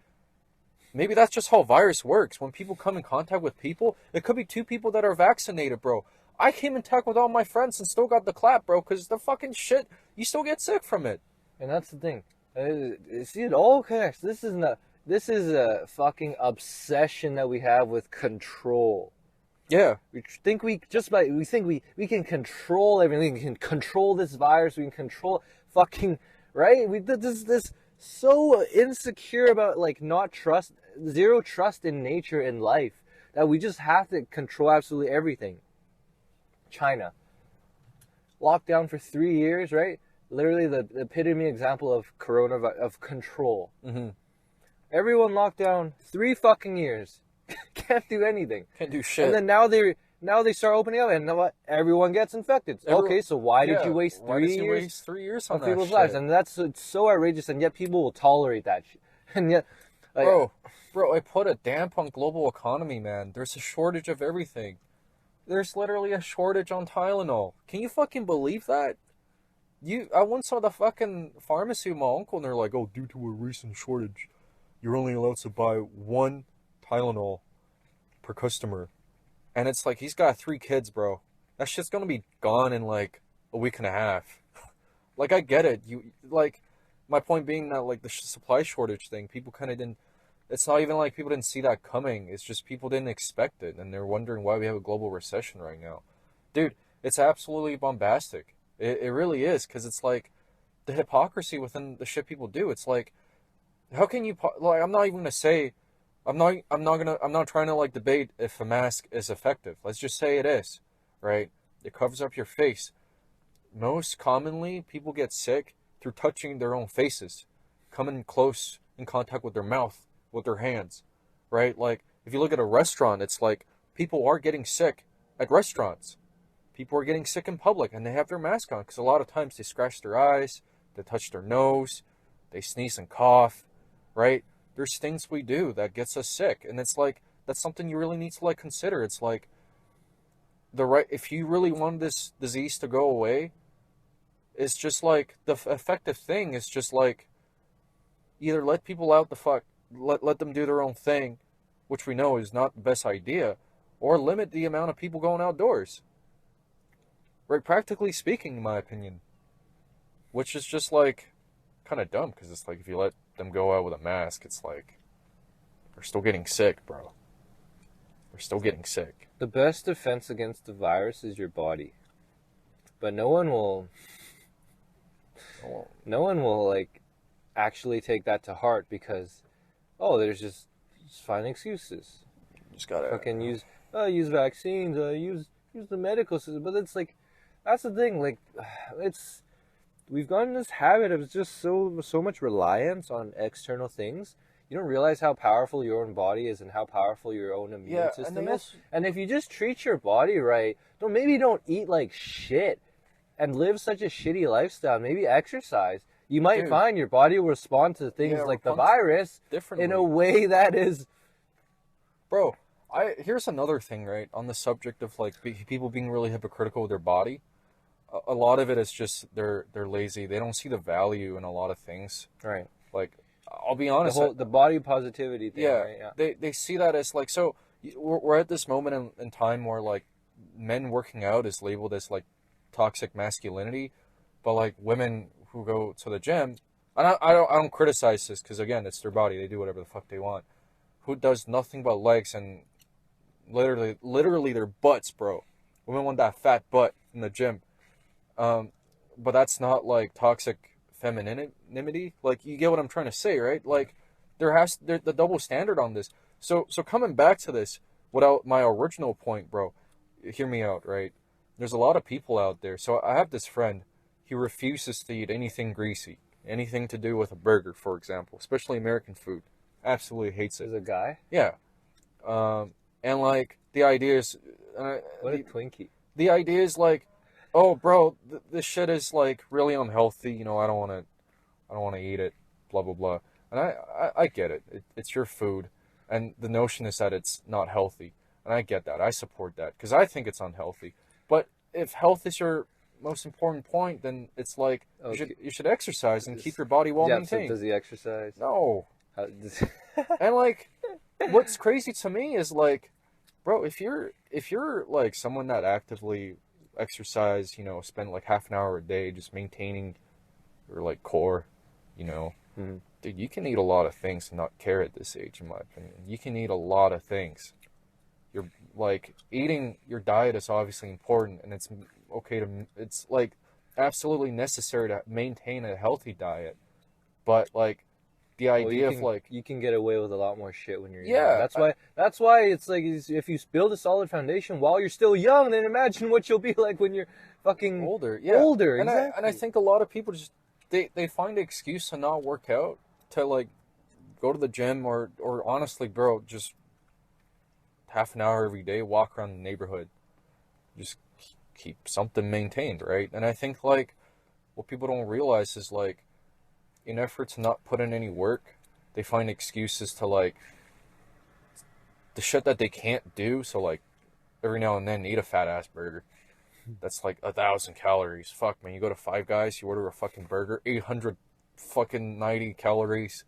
maybe that's just how virus works. When people come in contact with people, it could be two people that are vaccinated, bro. I came in contact with all my friends and still got the clap, bro, because the fucking shit, you still get sick from it. And that's the thing. See, it all connects. This is a fucking obsession that we have with control. Yeah. We think we can control everything. We can control this virus. We can control fucking, right? We did this so insecure about like zero trust in nature and life, that we just have to control absolutely everything. China locked down for 3 years, right? Literally the epitome example of coronavirus, of control. Mm-hmm. Everyone locked down 3 fucking years. Can't do anything. Can't do shit. And then now they start opening up, and you know what? Everyone gets infected. Okay, so why did you waste 3 years? Waste 3 years on people's that lives? shit? And it's so outrageous, and yet people will tolerate that shit. And yet, like, bro, I put a damp on global economy, man. There's a shortage of everything. There's literally a shortage on Tylenol. Can you fucking believe that? I once saw the fucking pharmacy with my uncle, and they're like, oh, due to a recent shortage, you're only allowed to buy 1 Tylenol per customer. And it's like, he's got 3 kids, bro. That shit's gonna be gone in like a week and a half. Like, I get it. Like, my point being that like the supply shortage thing, people kind of didn't. It's not even like people didn't see that coming. It's just people didn't expect it, and they're wondering why we have a global recession right now. Dude, it's absolutely bombastic. It really is, because it's like the hypocrisy within the shit people do. It's like, how can you like? I'm not even gonna say. I'm not trying to like debate if a mask is effective. Let's just say it is, right? It covers up your face. Most commonly, people get sick through touching their own faces, coming close in contact with their mouth, with their hands, right? Like, if you look at a restaurant, it's like people are getting sick at restaurants. People are getting sick in public, and they have their mask on, because a lot of times they scratch their eyes, they touch their nose, they sneeze and cough, right? There's things we do that gets us sick, and it's like, that's something you really need to like consider. It's like, if you really want this disease to go away, it's just like, the effective thing is just like, either let people out the fuck, let them do their own thing, which we know is not the best idea, or limit the amount of people going outdoors. Right, practically speaking, in my opinion. which is just like kind of dumb because it's like if you let them go out with a mask, it's like they're still getting sick, bro. They're still getting sick. The best defense against the virus is your body, but no one will like actually take that to heart because there's just find excuses. Just gotta fucking use vaccines, use the medical system. But it's like, that's the thing. Like, we've gotten this habit of just so much reliance on external things. You don't realize how powerful your own body is and how powerful your own immune system is. And if you just treat your body right, maybe don't eat like shit and live such a shitty lifestyle. Maybe exercise. You might find your body will respond to things like the virus in a way that is... Bro, here's another thing, right? On the subject of like people being really hypocritical with their body. A lot of it is just they're lazy. They don't see the value in a lot of things. Right. Like, I'll be honest. The body positivity thing, right? Yeah. They see that as like, so we're at this moment in time where like men working out is labeled as like toxic masculinity, but like women who go to the gym, and I don't criticize this because again, it's their body. They do whatever the fuck they want. Who does nothing but legs and literally their butts, bro. Women want that fat butt in the gym. But that's not like toxic femininity. Like, you get what I'm trying to say, right? Like, there's the double standard on this. So coming back to this, my original point, bro, hear me out, right? There's a lot of people out there. So I have this friend. He refuses to eat anything greasy, anything to do with a burger, for example, especially American food. Absolutely hates it. As a guy? Yeah. And like the idea is, what a Twinkie. The idea is like, oh, bro, this shit is like really unhealthy. You know, I don't want to eat it. Blah blah blah. And I get it. It's your food, and the notion is that it's not healthy, and I get that. I support that because I think it's unhealthy. But if health is your most important point, then it's like you should exercise and keep your body well maintained. So does he exercise? No. And like, what's crazy to me is like, bro, if you're like someone that actively exercise, you know, spend like half an hour a day just maintaining your like core, you know, dude, you can eat a lot of things and not care at this age, in my opinion. You can eat a lot of things. You're like, eating your diet is obviously important, and it's okay it's like absolutely necessary to maintain a healthy diet, but like the idea of like, you can get away with a lot more shit when you're young. That's why it's like, if you build a solid foundation while you're still young, then imagine what you'll be like when you're fucking older. Yeah. Older, and exactly. I think a lot of people just they find an excuse to not work out, to like go to the gym or honestly, bro, just half an hour every day, walk around the neighborhood, just keep something maintained, right? And I think like what people don't realize is like, in effort to not put in any work, they find excuses to like the shit that they can't do. So like every now and then eat a fat ass burger that's like 1,000 calories. Fuck, man, you go to Five Guys, you order a fucking burger, 800 fucking 90 calories,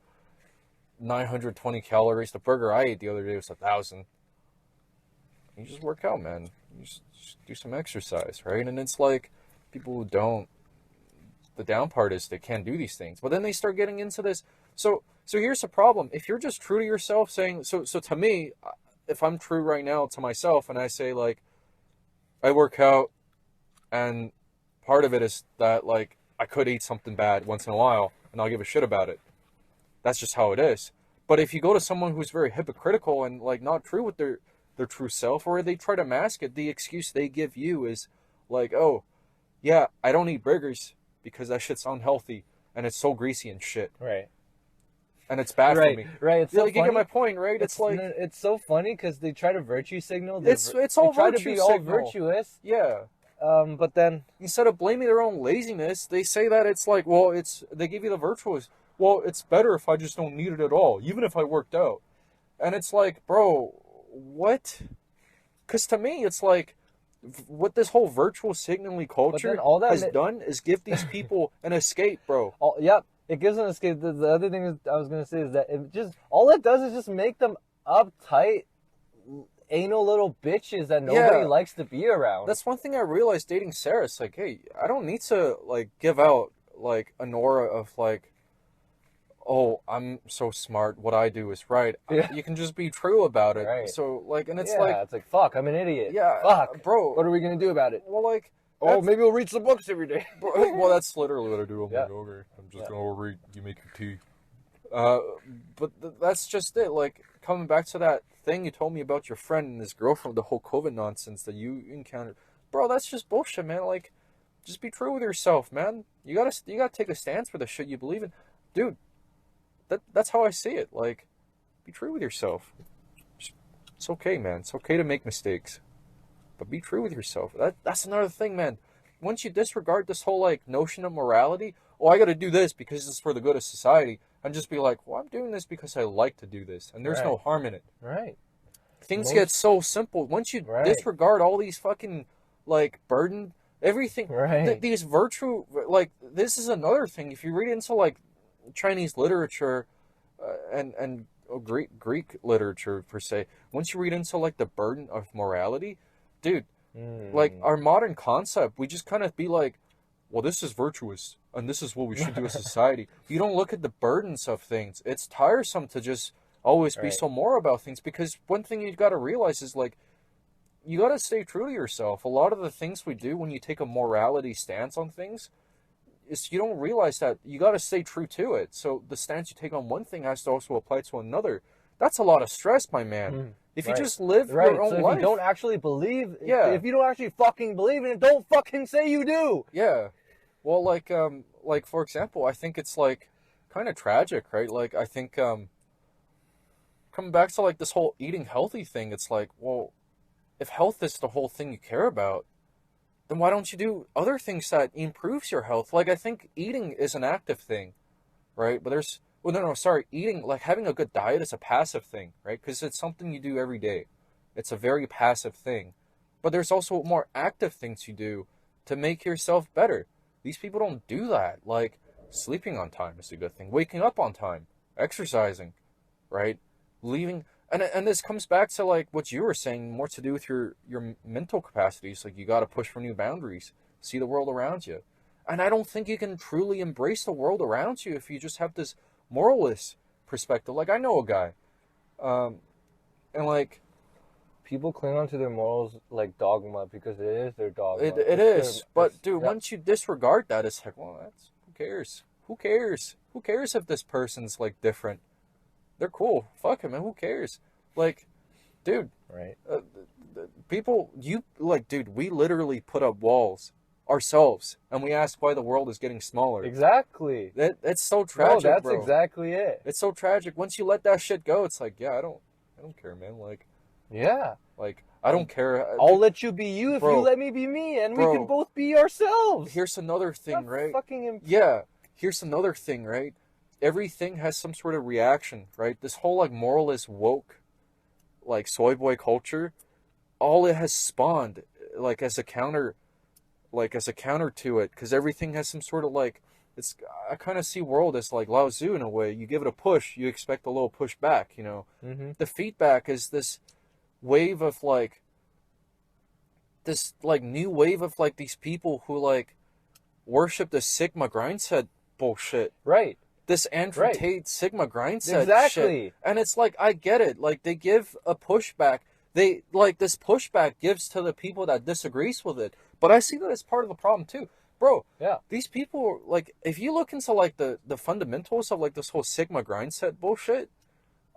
920 calories. The burger I ate the other day was 1,000. You just work out, man. You just do some exercise, right? And it's like, people who don't, the down part is they can't do these things, but then they start getting into this. So here's the problem. If you're just true to yourself, saying, so to me, if I'm true right now to myself and I say like, I work out, and part of it is that like, I could eat something bad once in a while and I'll give a shit about it. That's just how it is. But if you go to someone who's very hypocritical and like not true with their true self, or they try to mask it, the excuse they give you is like, oh yeah, I don't eat burgers because that shit's unhealthy and it's so greasy and shit. Right. And it's bad for me. Right. It's so you get my point, right? It's like, it's so funny because they try to virtue signal. It's all try virtue to be signal. all virtuous. Yeah. But then instead of blaming their own laziness, they say that it's like, well, they give you the virtuous. Well, it's better if I just don't need it at all, even if I worked out. And it's like, bro, what? Because to me, it's like, what this whole virtual signaling culture has done is give these people an escape, bro. Yep, it gives them an escape. The other thing I was gonna say is that it just, all it does is just make them uptight, anal little bitches that nobody likes to be around. That's one thing I realized dating Sarah. It's like, hey, I don't need to like give out like an aura of like, oh, I'm so smart. What I do is right. Yeah. You can just be true about it. Right. So like, and it's Yeah, like, it's like, fuck, I'm an idiot. yeah, Fuck. bro. What are we going to do about it? Well, like, Oh, maybe we'll read some books every day. well, that's literally what I do. I'm Yeah. like, okay, I'm just gonna read. You make your tea. But that's just it. Like, coming back to that thing you told me about your friend and his girlfriend, the whole COVID nonsense that you encountered, bro. That's just bullshit, man. Like, just be true with yourself, man. You gotta take a stance for the shit you believe in, dude. That's how I see it. Like, be true with yourself. It's okay, man. It's okay to make mistakes, but be true with yourself. That's another thing, man. Once you disregard this whole like notion of morality, oh, I got to do this because it's for the good of society, and just be like, well, I'm doing this because I like to do this, and there's no harm in it. Right. Things get so simple once you disregard all these fucking like burden, everything. Right. These virtue, like this is another thing. If you read into like Chinese literature, and Greek literature per se, once you read into like the burden of morality, dude, like our modern concept, we just kind of be like, well, this is virtuous and this is what we should do as society. You don't look at the burdens of things. It's tiresome to just always be so moral about things, because one thing you got to realize is like, you got to stay true to yourself. A lot of the things we do when you take a morality stance on things is you don't realize that you got to stay true to it. So the stance you take on one thing has to also apply to another. That's a lot of stress, my man. If you just live your own life. If you don't actually believe, Yeah. if you don't actually fucking believe in it, don't fucking say you do. Yeah. Well, like for example, I think it's like kind of tragic, right? Like I think coming back to like this whole eating healthy thing, it's like, well, if health is the whole thing you care about, then why don't you do other things that improves your health? Like, I think eating is an active thing, right? But there's, well, no, sorry, eating, like having a good diet is a passive thing, right? Because it's something you do every day. It's a very passive thing. But there's also more active things you do to make yourself better. These people don't do that. Like, sleeping on time is a good thing. Waking up on time. Exercising, right? Leaving, and this comes back to like what you were saying, more to do with your mental capacities. Like, you got to push for new boundaries, see the world around you. And I don't think you can truly embrace the world around you if you just have this moralist perspective. Like, I know a guy, and like, people cling on to their morals like dogma because it is their dogma. It is. But dude, once you disregard that, it's like, well, that's, who cares? Who cares? Who cares if this person's like different? They're cool. Fuck him, man. Who cares? Like, dude. Right. People, you like, dude. We literally put up walls ourselves, and we ask why the world is getting smaller. Exactly. It's so tragic. No, that's bro. exactly it. It's so tragic. Once you let that shit go, it's like, yeah, I don't care, man. Like, yeah. Like, I don't care. I'll let you be you if you let me be me, and we can both be ourselves. Here's another thing, right? Fucking yeah. Here's another thing, right? Everything has some sort of reaction, right? This whole like moralist woke, like soy boy culture, all it has spawned, like as a counter to it, because everything has some sort of like, it's, I kind of see world as like Lao Tzu in a way. You give it a push, you expect a little push back, you know. The feedback is this wave of like, this like new wave of like these people who like worship the Sigma grindset bullshit. Right. This Andrew Tate Sigma grindset shit. And it's like, I get it. Like, they give a pushback. They, like, this pushback gives to the people that disagrees with it. But I see that as part of the problem, too. Bro, these people, like, if you look into, like, the fundamentals of, like, this whole Sigma grindset bullshit,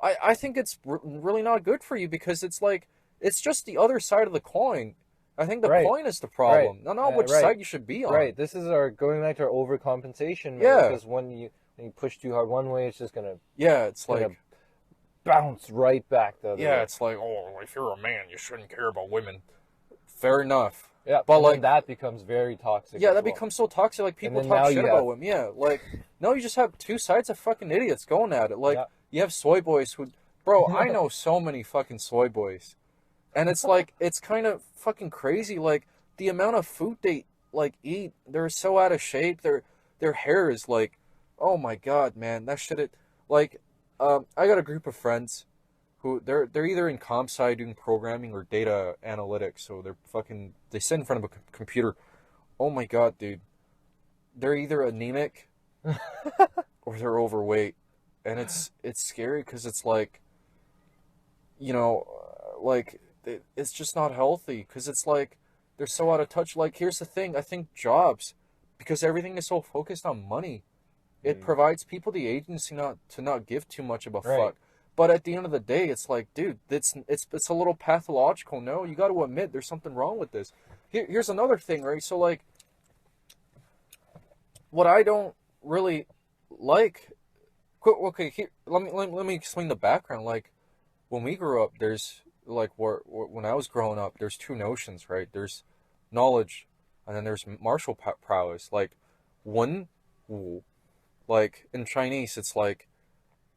I think it's really not good for you, because it's, like, it's just the other side of the coin. I think the coin is the problem, not which side you should be on. Right, this is our, going back to our overcompensation. Because when you push too hard one way, it's just gonna it's like bounce right back the other way. It's like, oh, if you're a man, you shouldn't care about women. Fair enough. Yeah, but like that becomes very toxic. Yeah, that becomes so toxic. Like, people talk shit about women. Yeah, like, no, you just have two sides of fucking idiots going at it. Like, you have soy boys who, bro, I know so many fucking soy boys, and it's like, it's kind of fucking crazy. Like, the amount of food they like eat, they're so out of shape. Their hair is like, oh my god, man, that shit. Like, I got a group of friends who they're either in comp sci doing programming or data analytics. So they sit in front of a computer. Oh my god, dude, they're either anemic or they're overweight, and it's scary because it's like, you know, like it's just not healthy because it's like they're so out of touch. Like, here's the thing: I think jobs, because everything is so focused on money, it provides people the agency not give too much of a Right. fuck. But at the end of the day, it's like, dude, it's a little pathological. No, you got to admit there's something wrong with this. Here's another thing, right? So like, what I don't really like. Okay, here, let me explain the background. Like, when we grew up, there's like when I was growing up, there's two notions, right? There's knowledge, and then there's martial prowess. Like, one, like in Chinese, it's like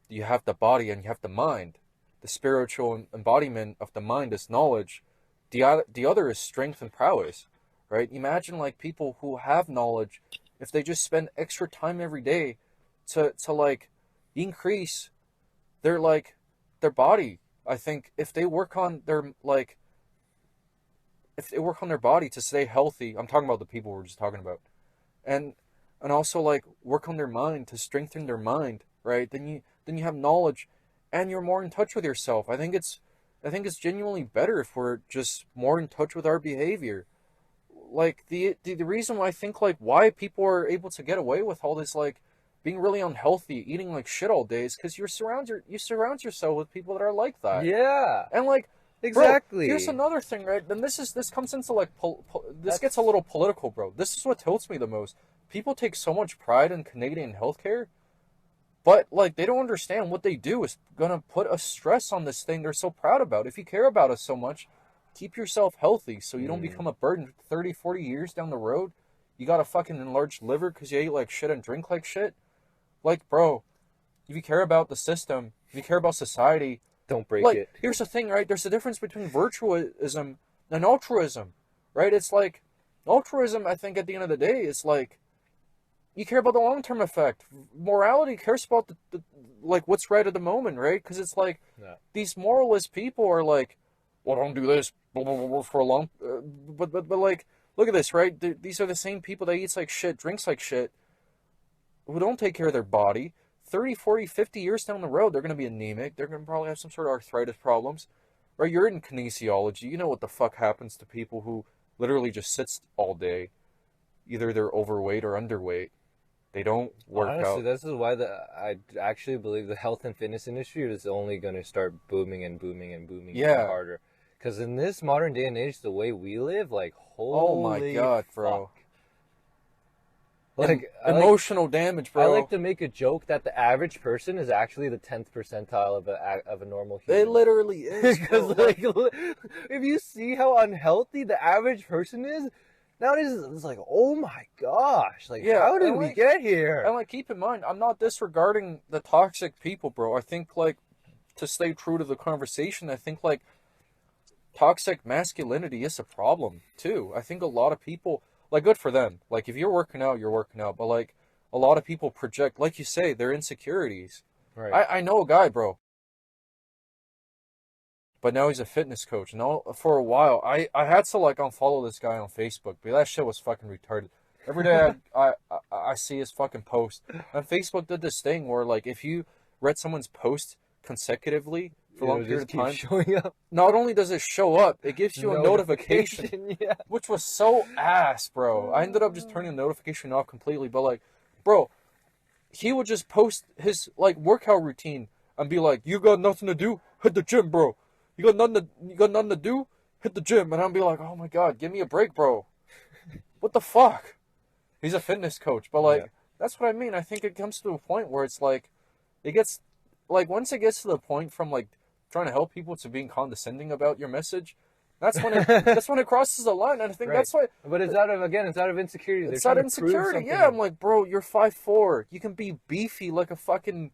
you have the body and you have the mind. The spiritual embodiment of the mind is knowledge. The other is strength and prowess, right? Imagine like people who have knowledge, if they just spend extra time every day to like increase their like their body. I think if they work on their like if they work on their body to stay healthy, I'm talking about the people we're just talking about, and also like work on their mind to strengthen their mind, right? Then you have knowledge, and you're more in touch with yourself. I think it's genuinely better if we're just more in touch with our behavior. Like the reason why I think like why people are able to get away with all this like being really unhealthy, eating like shit all day is because you surround yourself with people that are like that. Yeah. And like, Exactly. bro, here's another thing, right? Then this comes into like this gets a little political, bro. This is what tilts me the most. People take so much pride in Canadian healthcare, but like they don't understand what they do is gonna put a stress on this thing they're so proud about. If you care about us so much, keep yourself healthy so you don't become a burden 30, 40 years down the road. You got a fucking enlarged liver because you ate like shit and drink like shit. Like, bro, if you care about the system, if you care about society, Don't break like, it. here's the thing, right? There's a difference between virtuism and altruism, right? It's like, altruism, I think, at the end of the day, is like, you care about the long-term effect. Morality cares about like, what's right at the moment, right? Because it's like, Yeah. these moralist people are like, well, don't do this, blah, blah, blah, blah, for a long, but like, look at this, right? These are the same people that eats like shit, drinks like shit, who don't take care of their body. 30, 40, 50 years down the road, they're going to be anemic. They're going to probably have some sort of arthritis problems. Right? You're in kinesiology. You know what the fuck happens to people who literally just sits all day. Either they're overweight or underweight. They don't work Honestly, out. this is why I actually believe the health and fitness industry is only going to start booming and booming and booming even Yeah. harder. Because in this modern day and age, the way we live, like, holy Oh my god, bro. fuck. Like, Emotional damage, bro. I like to make a joke that the average person is actually the 10th percentile of a normal human. It literally is. Because, Bro. like, if you see how unhealthy the average person is, nowadays it's like, oh my gosh, like, Yeah, how did and, we like- get here? And like, keep in mind, I'm not disregarding the toxic people, bro. I think like, to stay true to the conversation, I think like, toxic masculinity is a problem too. I think a lot of people, like, good for them. Like, if you're working out, you're working out. But like, a lot of people project, like you say, their insecurities. Right. I know a guy, bro. But now he's a fitness coach. And for a while, I had to like unfollow this guy on Facebook, but that shit was fucking retarded. Every day I see his fucking post. And Facebook did this thing where like if you read someone's post consecutively for a long period of time, Showing up. not only does it show up, it gives you a notification, Yeah. which was so ass, bro. I ended up just turning the notification off completely. But like, bro, he would just post his like workout routine and be like, "You got nothing to do? Hit the gym, bro. You got nothing to do? Hit the gym." And I'd be like, "Oh my god, give me a break, bro. What the fuck?" He's a fitness coach, but like, Yeah. that's what I mean. I think it comes to a point where it's like, it gets like once it gets to the point from like trying to help people to being condescending about your message, that's when it crosses the line. And I think Right. that's why. But it's out of insecurity. They're It's trying not to prove insecurity. something. Yeah, I'm like, bro, you're 5'4". You can be beefy like a fucking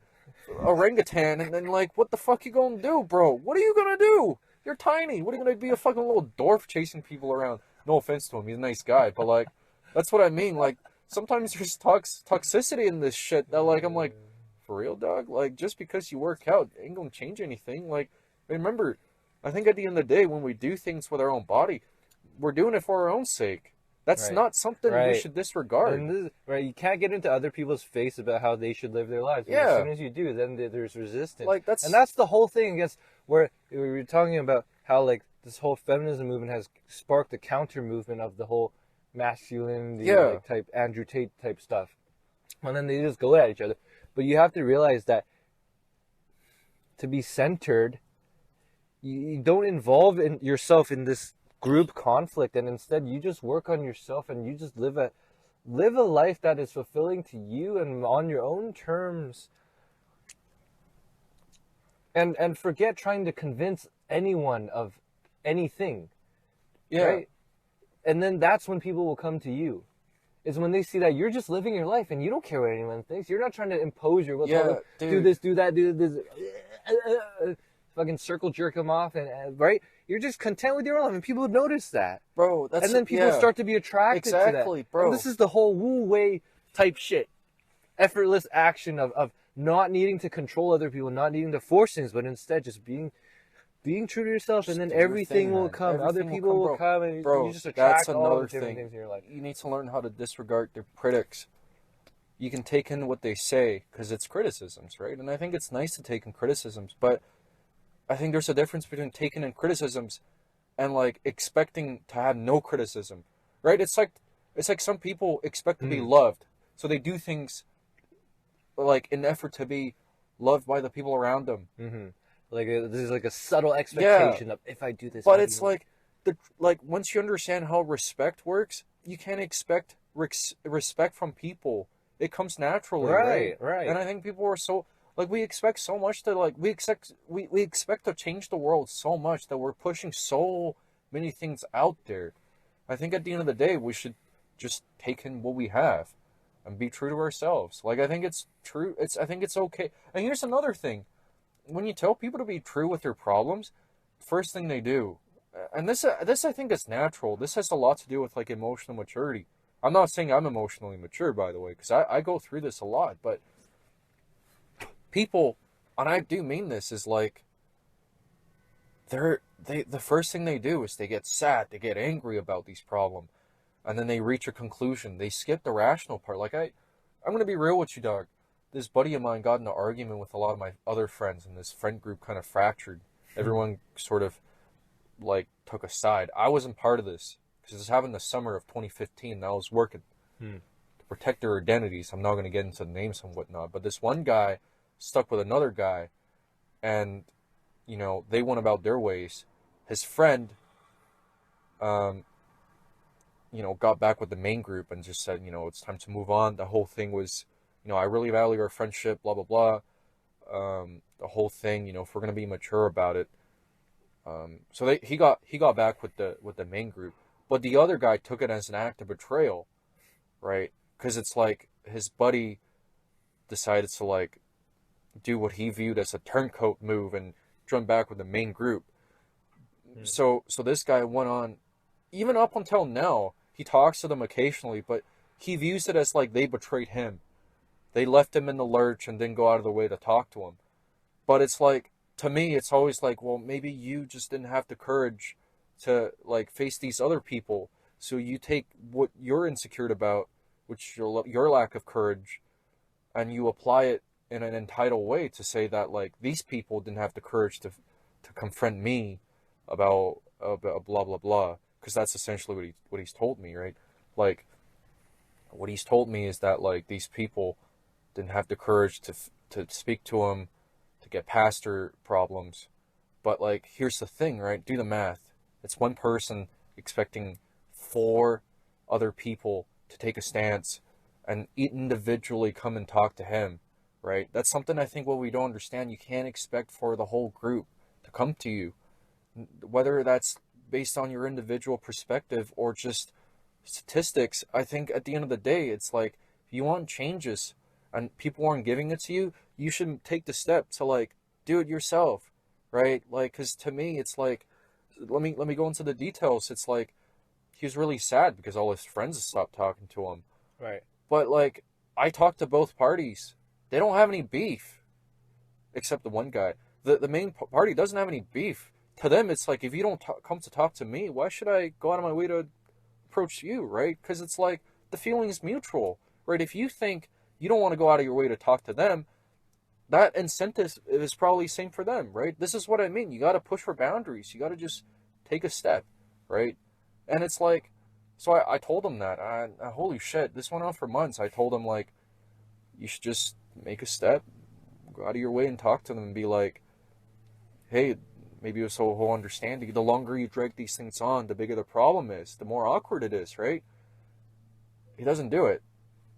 orangutan, and then like, what the fuck you gonna do, bro? What are you gonna do? You're tiny. What are you gonna be, a fucking little dwarf chasing people around? No offense to him, he's a nice guy, but like, that's what I mean. Like, sometimes there's toxicity in this shit that like, I'm like, for real, dog? Like, just because you work out ain't gonna change anything. Like, remember, I think at the end of the day, when we do things with our own body, we're doing it for our own sake. That's Right. not something we Right. should disregard. And this, right, you can't get into other people's face about how they should live their lives. Because as Yeah. soon as you do, then there's resistance. Like, and that's the whole thing against where we were talking about how like this whole feminism movement has sparked a counter movement of the whole masculinity like, type Andrew Tate type stuff. And then they just go at each other. But you have to realize that to be centered, you don't involve yourself in this group conflict, and instead you just work on yourself and you just live a life that is fulfilling to you and on your own terms, and forget trying to convince anyone of anything. Right? And then that's when people will come to you, is when they see that you're just living your life and you don't care what anyone thinks. You're not trying to impose your will. Do this, do that, do this, fucking circle jerk them off, and right? You're just content with your own life, and people notice that, bro. And then people start to be attracted to that. Exactly, bro. And this is the whole Wu Wei type shit, effortless action of not needing to control other people, not needing to force things, but instead just being true to yourself, just and then everything will come. Other people will come, and you just attract all the different things in your life. You need to learn how to disregard their critics. You can take in what they say because it's criticisms, right? And I think it's nice to take in criticisms, but I think there's a difference between taking in criticisms and like expecting to have no criticism, right? It's like some people expect to be loved, so they do things like in effort to be loved by the people around them. Mm-hmm. Like there's like a subtle expectation of if I do this. But it's like once you understand how respect works, you can't expect respect from people. It comes naturally, right? And I think people are so. Like, we expect so much to, like, we expect to change the world so much that we're pushing so many things out there. I think at the end of the day, we should just take in what we have and be true to ourselves. Like, I think it's true. I think it's okay. And here's another thing. When you tell people to be true with their problems, first thing they do, and this I think is natural. This has a lot to do with, like, emotional maturity. I'm not saying I'm emotionally mature, by the way, because I go through this a lot, but people, and I do mean this, is like the first thing they do is they get sad, they get angry about these problems, and then they reach a conclusion. They skip the rational part. Like I'm gonna be real with you, dog. This buddy of mine got in an argument with a lot of my other friends, and this friend group kind of fractured. Everyone sort of like took a side. I wasn't part of this because this happened the summer of 2015. And I was working to protect their identities. I'm not gonna get into the names and whatnot, but this one guy stuck with another guy, and you know, they went about their ways. His friend you know, got back with the main group and just said, you know, it's time to move on. The whole thing was, you know, I really value our friendship, blah blah blah. The whole thing, you know, if we're gonna be mature about it. So he got back with the main group, but the other guy took it as an act of betrayal, right? Because it's like his buddy decided to like do what he viewed as a turncoat move and join back with the main group. So this guy went on, even up until now, he talks to them occasionally, but he views it as like they betrayed him. They left him in the lurch and didn't go out of the way to talk to him. But it's like, to me, it's always like, well, maybe you just didn't have the courage to like face these other people. So you take what you're insecure about, which your lack of courage, and you apply it in an entitled way to say that like these people didn't have the courage to confront me about blah blah blah, because that's essentially what he's told me, right? Like what he's told me is that like these people didn't have the courage to speak to him, to get past their problems. But like here's the thing, right? Do the math. It's one person expecting 4 other people to take a stance and individually come and talk to him. Right? That's something I think what we don't understand. You can't expect for the whole group to come to you, whether that's based on your individual perspective or just statistics. I think at the end of the day, it's like if you want changes and people aren't giving it to you, you should take the step to like do it yourself, right? Like, because to me, it's like, let me go into the details. It's like he was really sad because all his friends stopped talking to him. Right. But like I talked to both parties. They don't have any beef, except the one guy. The main party doesn't have any beef. To them, it's like, if you don't come to talk to me, why should I go out of my way to approach you, right? Because it's like the feeling is mutual, right? If you think you don't want to go out of your way to talk to them, that incentive is probably same for them, right? This is what I mean. You got to push for boundaries. You got to just take a step, right? And it's like, so I told him that. Holy shit, this went on for months. I told him, like, you should just make a step, go out of your way and talk to them and be like, hey, maybe it's a whole understanding. The longer you drag these things on, the bigger the problem is, the more awkward it is, right? He doesn't do it.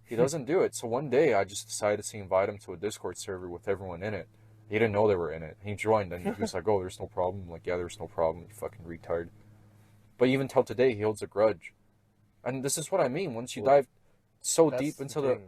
He doesn't do it. So one day I just decided to invite him to a Discord server with everyone in it. He didn't know they were in it. He joined and he was like, oh, there's no problem. I'm like, yeah, there's no problem, you fucking retard. But even till today, he holds a grudge. And this is what I mean. Once you dive so deep into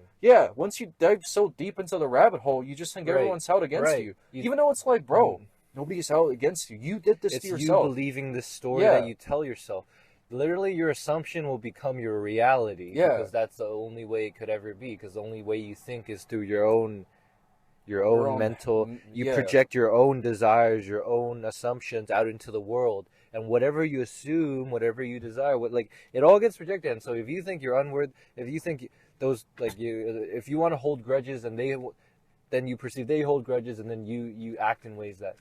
once you dive so deep into the rabbit hole, you just think everyone's out against you. Even though it's like, bro, nobody's out against you. You did this to yourself. It's you believing the story that you tell yourself. Literally, your assumption will become your reality. Yeah. Because that's the only way it could ever be. Because the only way you think is through your own mental. You project your own desires, your own assumptions out into the world. And whatever you assume, whatever you desire, it all gets projected. And so if you think you're unworthy, if you think if you want to hold grudges and then you perceive they hold grudges and then you act in ways that.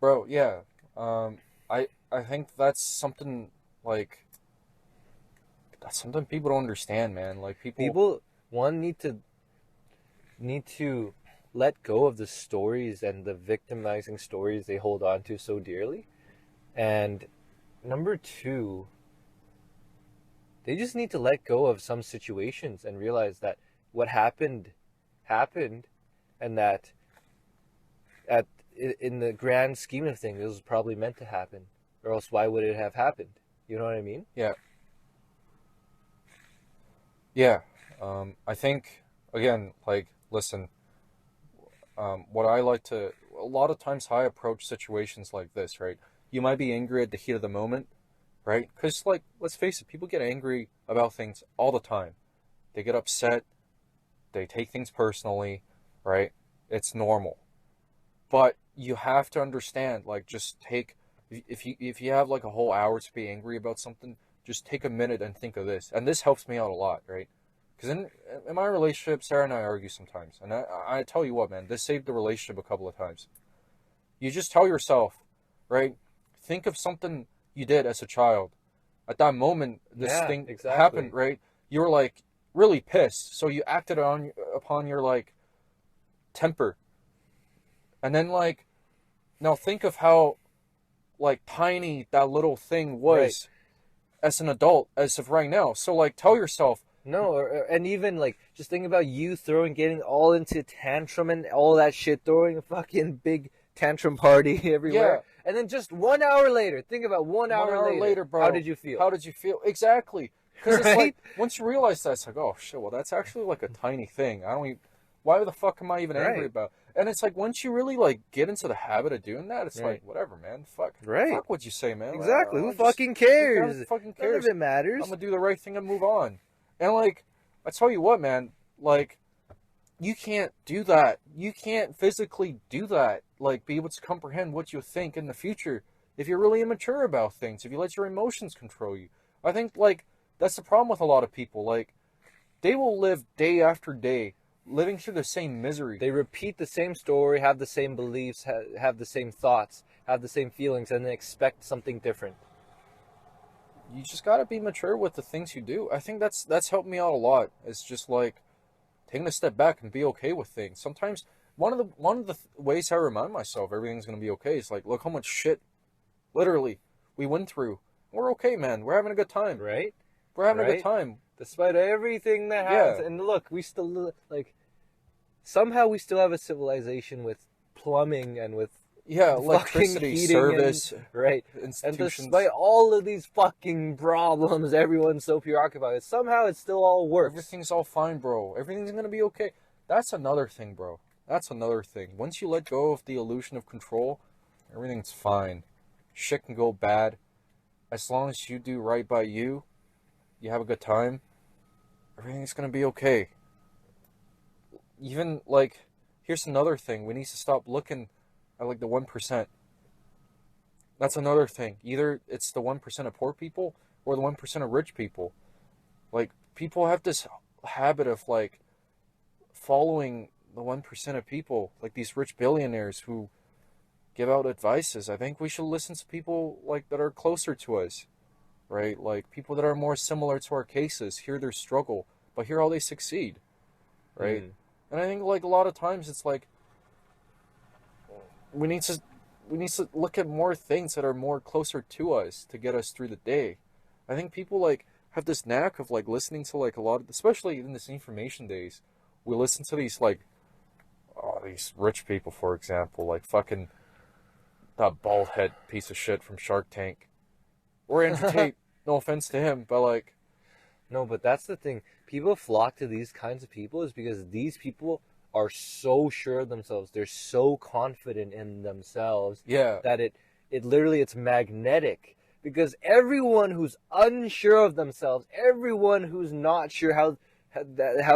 Bro, yeah. I think that's something, like, that's something people don't understand, man. Like, people need to let go of the stories and the victimizing stories they hold on to so dearly. And number two, they just need to let go of some situations and realize that what happened, and that in the grand scheme of things, it was probably meant to happen, or else why would it have happened? You know what I mean? Yeah. Yeah. I think, again, like, listen, what I like to, a lot of times how I approach situations like this, right? You might be angry at the heat of the moment, right? Because, like, let's face it, people get angry about things all the time. They get upset. They take things personally, right? It's normal. But you have to understand, like, just take, if you have, like, a whole hour to be angry about something, just take a minute and think of this. And this helps me out a lot, right? Because in my relationship, Sarah and I argue sometimes. And I tell you what, man, this saved the relationship a couple of times. You just tell yourself, right? Think of something you did as a child. At that moment, this thing happened, right? You were, like, really pissed. So you acted upon your, like, temper. And then, like, now think of how, like, tiny that little thing was as an adult, as of right now. So, like, tell yourself. And even, like, just think about you getting all into tantrum and all that shit, throwing a fucking big tantrum party everywhere. Yeah. And then just 1 hour later, think about 1 hour later, bro. How did you feel? How did you feel? Exactly. Because it's like, once you realize that, it's like, oh, shit, well, that's actually, like, a tiny thing. Why the fuck am I even angry about? And it's like, once you really, like, get into the habit of doing that, it's like, whatever, man. Fuck what you say, man. Exactly. Who fucking cares? Who fucking cares? None of it matters. I'm gonna do the right thing and move on. And, like, I tell you what, man, like, you can't do that. You can't physically do that. Like, be able to comprehend what you think in the future if you're really immature about things, if you let your emotions control you. I think, like, that's the problem with a lot of people. Like, they will live day after day living through the same misery. They repeat the same story, have the same beliefs, have the same thoughts, have the same feelings, and then expect something different. You just gotta be mature with the things you do. I think that's helped me out a lot. It's just like taking a step back and be okay with things. Sometimes one of the ways I remind myself everything's gonna be okay is like, look how much shit, literally, we went through. We're okay, man. We're having a good time. Right? We're having a good time. Despite everything that happens. Yeah. And look, we still, like, somehow we still have a civilization with plumbing and with electricity, service, institutions. And despite all of these fucking problems, everyone's so preoccupied. Somehow it still all works. Everything's all fine, bro. Everything's gonna be okay. That's another thing, bro. That's another thing. Once you let go of the illusion of control, everything's fine. Shit can go bad. As long as you do right by you, you have a good time, everything's gonna be okay. Even, like, here's another thing. We need to stop looking at, like, the 1%. That's another thing. Either it's the 1% of poor people, or the 1% of rich people. Like, people have this habit of, like, following the 1% of people, like these rich billionaires who give out advices. I think we should listen to people, like, that are closer to us, right? Like, people that are more similar to our cases, hear their struggle, but hear how they succeed, right? Mm. And I think, like, a lot of times it's like we need to look at more things that are more closer to us to get us through the day. I think people, like, have this knack of, like, listening to, like, a lot of, especially in this information days, we listen to these, like, these rich people, for example, like fucking that bald head piece of shit from Shark Tank, or Andrew Tate. No offense to him, but, like, No, but that's the thing. People flock to these kinds of people is because these people are so sure of themselves. They're so confident in themselves yeah, that it literally it's magnetic. Because everyone who's unsure of themselves, everyone who's not sure how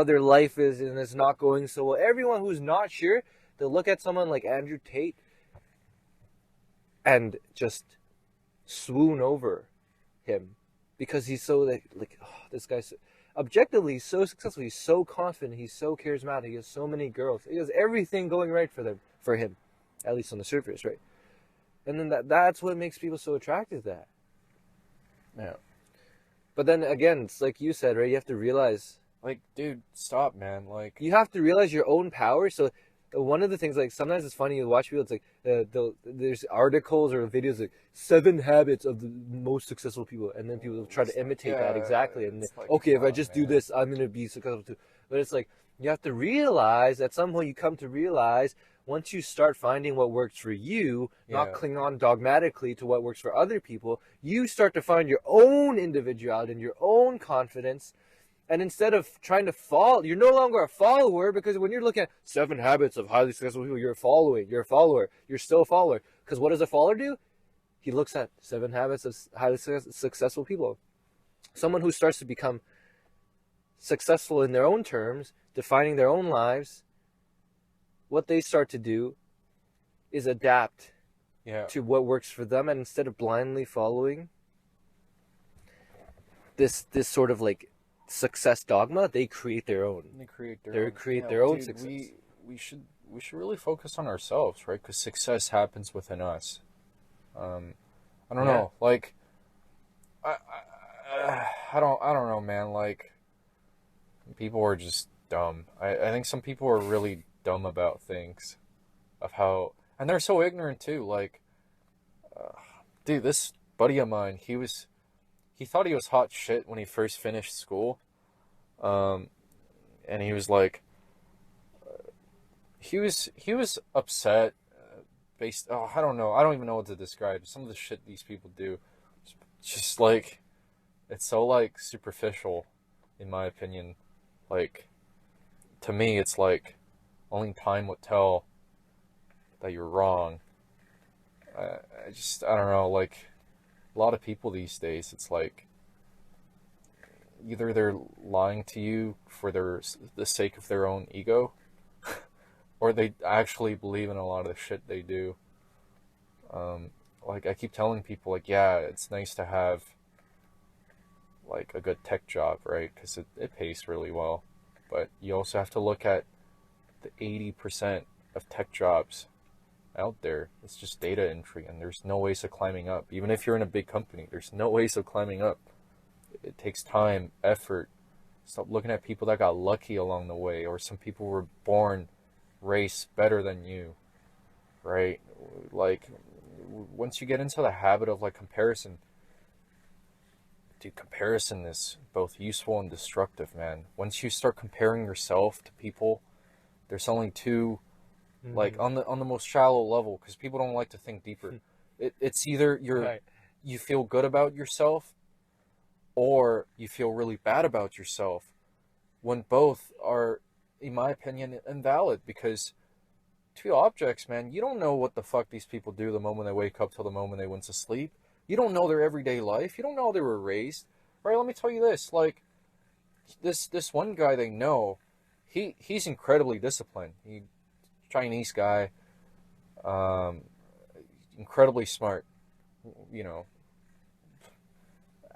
their life is and it's not going so well, everyone who's not sure, they'll look at someone like Andrew Tate and just swoon over him because he's so like oh, this guy's objectively he's so successful, he's so confident, he's so charismatic, he has so many girls, he has everything going right for him, at least on the surface, right? And then that's what makes people so attracted to that. yeah. But then again, it's like you said, right? You have to realize, Like, dude, stop, man. Like, you have to realize your own power. So one of the things, like sometimes it's funny you watch people. It's like there's articles or videos like 7 habits of the most successful people, and then people try to imitate that exactly. And like, okay, if I just do man. this, I'm gonna be successful too. But it's like you have to realize at some point you come to realize once you start finding what works for you, not cling on dogmatically to what works for other people, you start to find your own individuality and your own confidence. And instead of trying to follow, you're no longer a follower, because when you're looking at 7 habits of highly successful people, you're a follower. You're still a follower. Because what does a follower do? He looks at 7 habits of highly successful people. Someone who starts to become successful in their own terms, defining their own lives, what they start to do is adapt to what works for them, and instead of blindly following this sort of like success dogma, they create their own. They create their own dude, success. We should really focus on ourselves, right? Because success happens within us. I don't know, like, I don't know, man. Like, people are just dumb. I think some people are really dumb about things, of how, and they're so ignorant too. Like, dude, this buddy of mine, he thought he was hot shit when he first finished school, and he was like, he was upset, based. Oh, I don't know. I don't even know what to describe. Some of the shit these people do, just like, it's so, like, superficial, in my opinion. Like, to me, it's like only time would tell that you're wrong. I don't know. Like, a lot of people these days, it's like either they're lying to you for the sake of their own ego, or they actually believe in a lot of the shit they do. Like, I keep telling people, like, yeah, it's nice to have, like, a good tech job, right? Because it pays really well. But you also have to look at the 80% of tech jobs out there. It's just data entry, and there's no ways of climbing up. Even if you're in a big company, there's no ways of climbing up. It takes time, effort. Stop looking at people that got lucky along the way, or some people were born race better than you, right? Like, once you get into the habit of, like, comparison, dude, comparison is both useful and destructive, man. Once you start comparing yourself to people, there's only two, like, on the most shallow level, because people don't like to think deeper. It's either you feel good about yourself, or you feel really bad about yourself, when both are, in my opinion, invalid. Because two objects, man, you don't know what the fuck these people do the moment they wake up till the moment they went to sleep. You don't know their everyday life. You don't know how they were raised. Right? Let me tell you this. Like, this one guy they know, he's incredibly disciplined. Chinese guy, incredibly smart. You know,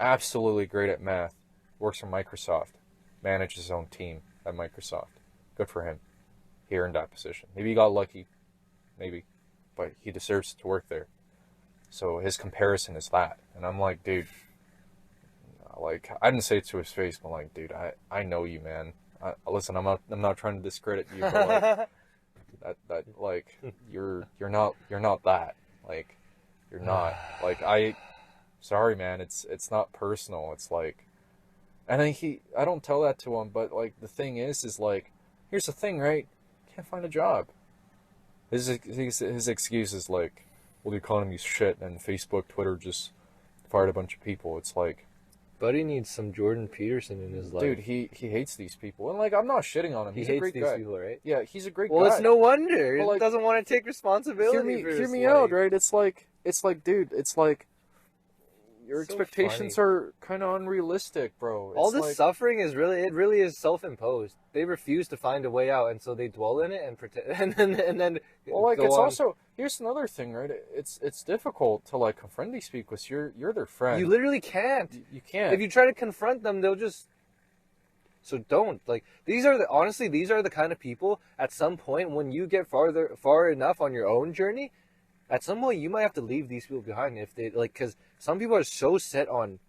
absolutely great at math, works for Microsoft, manages his own team at Microsoft. Good for him. He earned that position. Maybe he got lucky, maybe, but he deserves to work there. So his comparison is that, and I'm like, dude, like I didn't say it to his face, but like, dude, I know you, man. Listen, I'm not trying to discredit you, but like that like you're not that, like you're not like sorry, man. It's not personal. It's like, and I don't tell that to him, but like the thing is like, here's the thing, right? Can't find a job. His excuse is like, well, the economy's shit, and Facebook, Twitter just fired a bunch of people. It's like, Buddy needs some Jordan Peterson in his life. dude, he hates these people, and like I'm not shitting on him. He's a great guy. People, right? Yeah, he's a great guy. Well, it's no wonder But, he like, doesn't want to take responsibility. Hear me out, right? It's like, dude, it's like your So expectations funny. are kind of unrealistic, bro. It's All this like, suffering is really is self-imposed. They refuse to find a way out, and so they dwell in it and pretend, and then well, like go it's on. also, here's another thing, right? It's difficult to like confront these people because you're their friend. You literally can't. You can't. If you try to confront them, they'll just. So don't, like, these are the kind of people at some point when you get far enough on your own journey, at some point you might have to leave these people behind if they like, because some people are so set on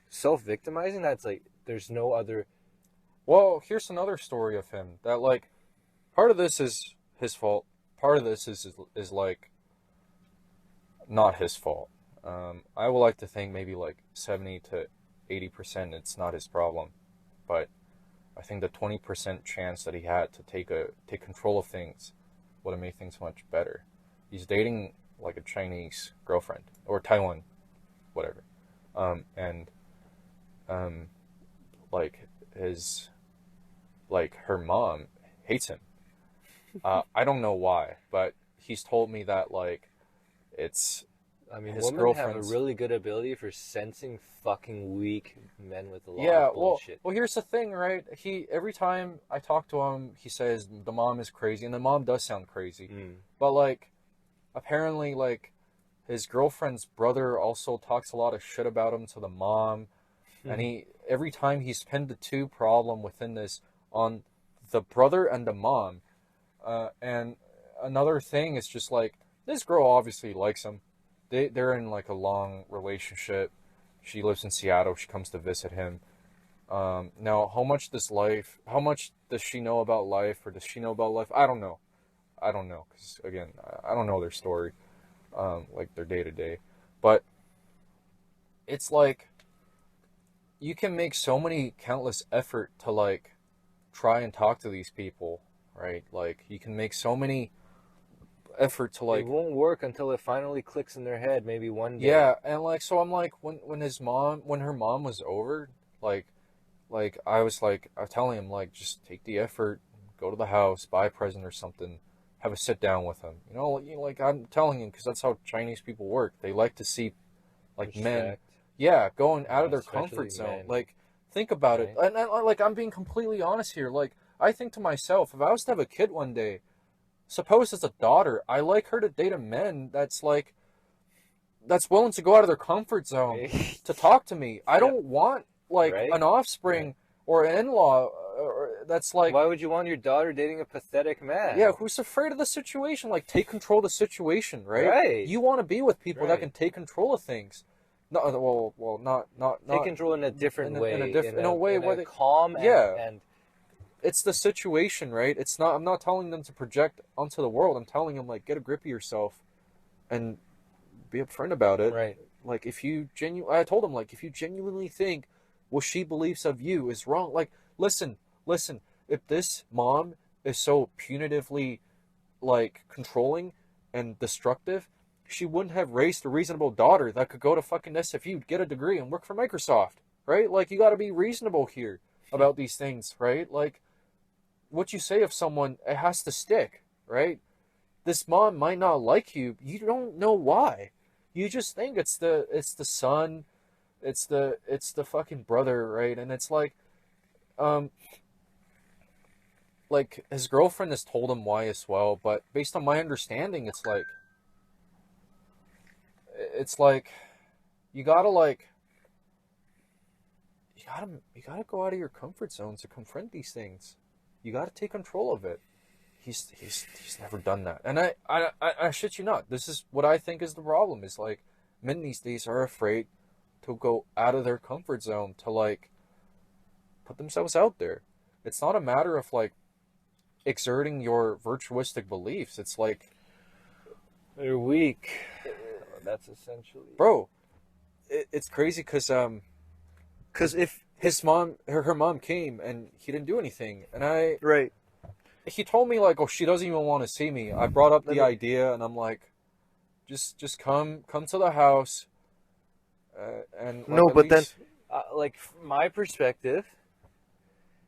self-victimizing that it's like there's no other. Well, here's another story of him that like part of this is his fault. Part of this is like not his fault. I would like to think maybe like 70 to 80% it's not his problem, but I think the 20% chance that he had to take control of things would have made things much better. He's dating like a Chinese girlfriend or Taiwan, whatever, and like her mom hates him. I don't know why, but he's told me that like it's. I mean, his women have a girlfriend's really good ability for sensing fucking weak men with a lot yeah, of bullshit. well, here's the thing, right? Every time I talk to him, he says the mom is crazy, and the mom does sound crazy. But like, apparently, like, his girlfriend's brother also talks a lot of shit about him to the mom, and every time he's pinned the two problem within this on the brother and the mom. And another thing is just like this girl obviously likes him. They're in like a long relationship. She lives in Seattle. She comes to visit him. Now, how much does she know about life, or does she know about life? I don't know. Because again, I don't know their story, like their day to day. But it's like you can make so many countless effort to like try and talk to these people, right? Like you can make so many effort to like It won't work until it finally clicks in their head, maybe one day. yeah, and like so I'm like when her mom was over, like I was telling him like just take the effort, go to the house, buy a present or something, have a sit down with him. Like I'm telling him because that's how Chinese people work. They like to see like men, Respect. yeah, going out of their Especially comfort zone. men. Like think about it, Right. and like I'm being completely honest here. Like I think to myself, if I was to have a kid one day, suppose it's a daughter, I like her to date a man that's willing to go out of their comfort zone to talk to me. I don't want like Right? an offspring or an in-law that's like Why would you want your daughter dating a pathetic man? yeah, who's afraid of the situation. Like take control of the situation, right? Right. You want to be with people that Right. can take control of things. No, well, not Take control in a different way. in a way where they calm and it's the situation, right? It's not. I'm not telling them to project onto the world. I'm telling them like get a grip of yourself, and be upfront about it. right. Like I told him like if you genuinely think what she believes of you is wrong, like listen. If this mom is so punitively like controlling and destructive, she wouldn't have raised a reasonable daughter that could go to fucking SFU, get a degree, and work for Microsoft, right? Like you got to be reasonable here about these things, right? Like what you say of someone, it has to stick, right? This mom might not like you. You don't know why. You just think it's the son, it's the fucking brother, right? And it's like his girlfriend has told him why as well, but based on my understanding, it's like you gotta like you gotta go out of your comfort zone to confront these things. You gotta take control of it. He's never done that, and I shit you not. This is what I think is the problem. Is like men these days are afraid to go out of their comfort zone to like put themselves out there. It's not a matter of like exerting your virtuistic beliefs. It's like they're weak. That's essentially, bro. It's crazy because if his mom, her mom came and he didn't do anything, and right. He told me like, oh, she doesn't even want to see me. I brought up the idea, and I'm like, just come to the house, and like, no, but least... then, like from my perspective,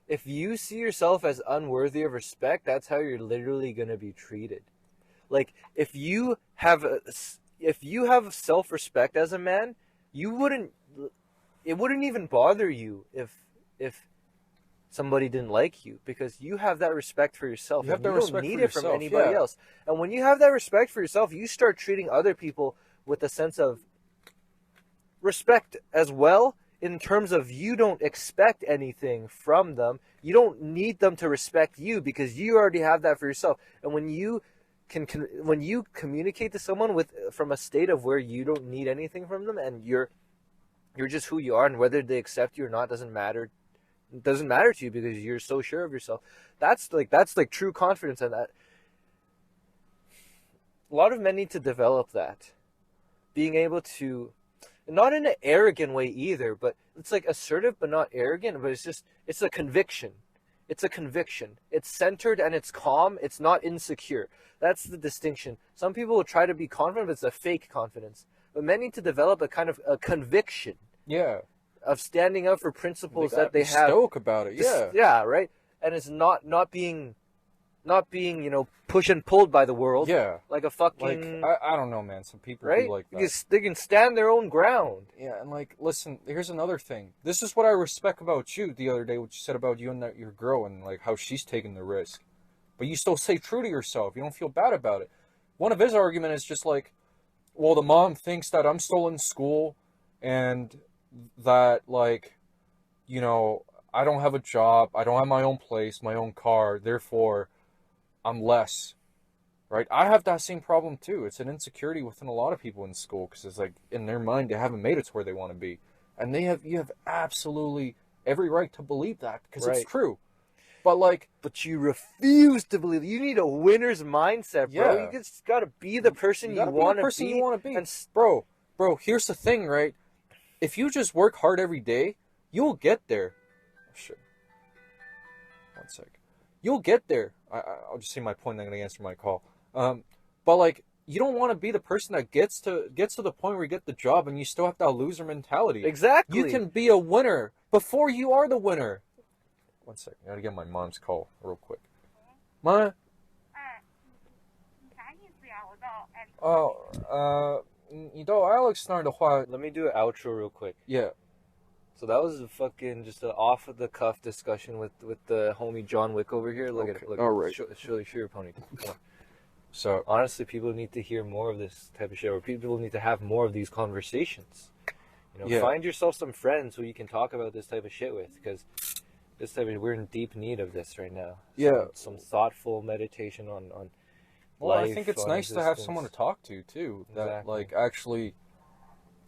if you see yourself as unworthy of respect, that's how you're literally gonna be treated. Like if you have self-respect as a man, it wouldn't even bother you if somebody didn't like you, because you have that respect for yourself. You have that respect for yourself. You don't need it from anybody else. And when you have that respect for yourself, you start treating other people with a sense of respect as well, in terms of you don't expect anything from them. You don't need them to respect you because you already have that for yourself. And when you when you communicate to someone from a state of where you don't need anything from them, and you're just who you are, and whether they accept you or not doesn't matter. It doesn't matter to you because you're so sure of yourself. That's like true confidence, and that a lot of men need to develop that. Being able to, not in an arrogant way either, but it's like assertive but not arrogant, but it's a conviction. It's a conviction. It's centered and it's calm. It's not insecure. That's the distinction. Some people will try to be confident, but it's a fake confidence. But men need to develop a kind of a conviction. Yeah. Of standing up for principles that they have. Stoic about it, yeah. Yeah, right? And it's not being, push and pulled by the world. Yeah. Like a fucking... Like, I don't know, man. Some people right? do like that. Because they can stand their own ground. Yeah, and like, listen, here's another thing. This is what I respect about you the other day, what you said about you and your girl, and like how she's taking the risk. But you still stay true to yourself. You don't feel bad about it. One of his argument is just like, well, the mom thinks that I'm still in school, and that, like, I don't have a job, I don't have my own place, my own car, therefore I'm less, right? I have that same problem too. It's an insecurity within a lot of people in school, because it's like, in their mind, they haven't made it to where they want to be, and you have absolutely every right to believe that, because right. It's true. But you refuse to believe it. You need a winner's mindset, bro. Yeah. You just gotta be the person you want to be. And bro, here's the thing, right? If you just work hard every day, you'll get there. Oh, shit. One sec. You'll get there. I'll just say my point, and I'm going to answer my call. But, like, you don't want to be the person that gets to the point where you get the job and you still have that loser mentality. Exactly. You can be a winner before you are the winner. One sec. I got to get my mom's call real quick. Ma? Oh, 你到 Alex 那儿的话 Let me do an outro real quick. Yeah. So that was a fucking just an off of the cuff discussion with the homie John Wick over here. Look at it. Look. All right. Show your ponytail. So honestly, people need to hear more of this type of shit, or people need to have more of these conversations. Find yourself some friends who you can talk about this type of shit with, because we're in deep need of this right now. Some thoughtful meditation on Well, life, I think it's nice to have someone to talk to too, that like actually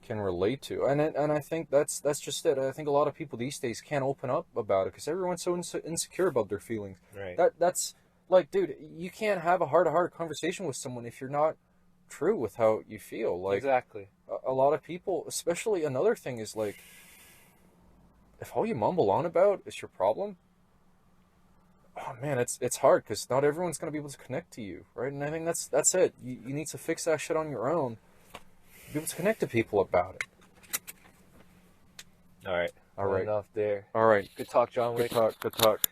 can relate to, and I think that's just it. I think a lot of people these days can't open up about it because everyone's so insecure about their feelings. Right. That's like, dude, you can't have a heart-to-heart conversation with someone if you're not true with how you feel. Like, exactly. A lot of people, especially another thing is like, if all you mumble on about is your problem, oh man, it's hard because not everyone's gonna be able to connect to you, right? And I think that's it. You need to fix that shit on your own. Be able to connect to people about it. All right. Enough there. All right. Good talk, John Wick. Good talk.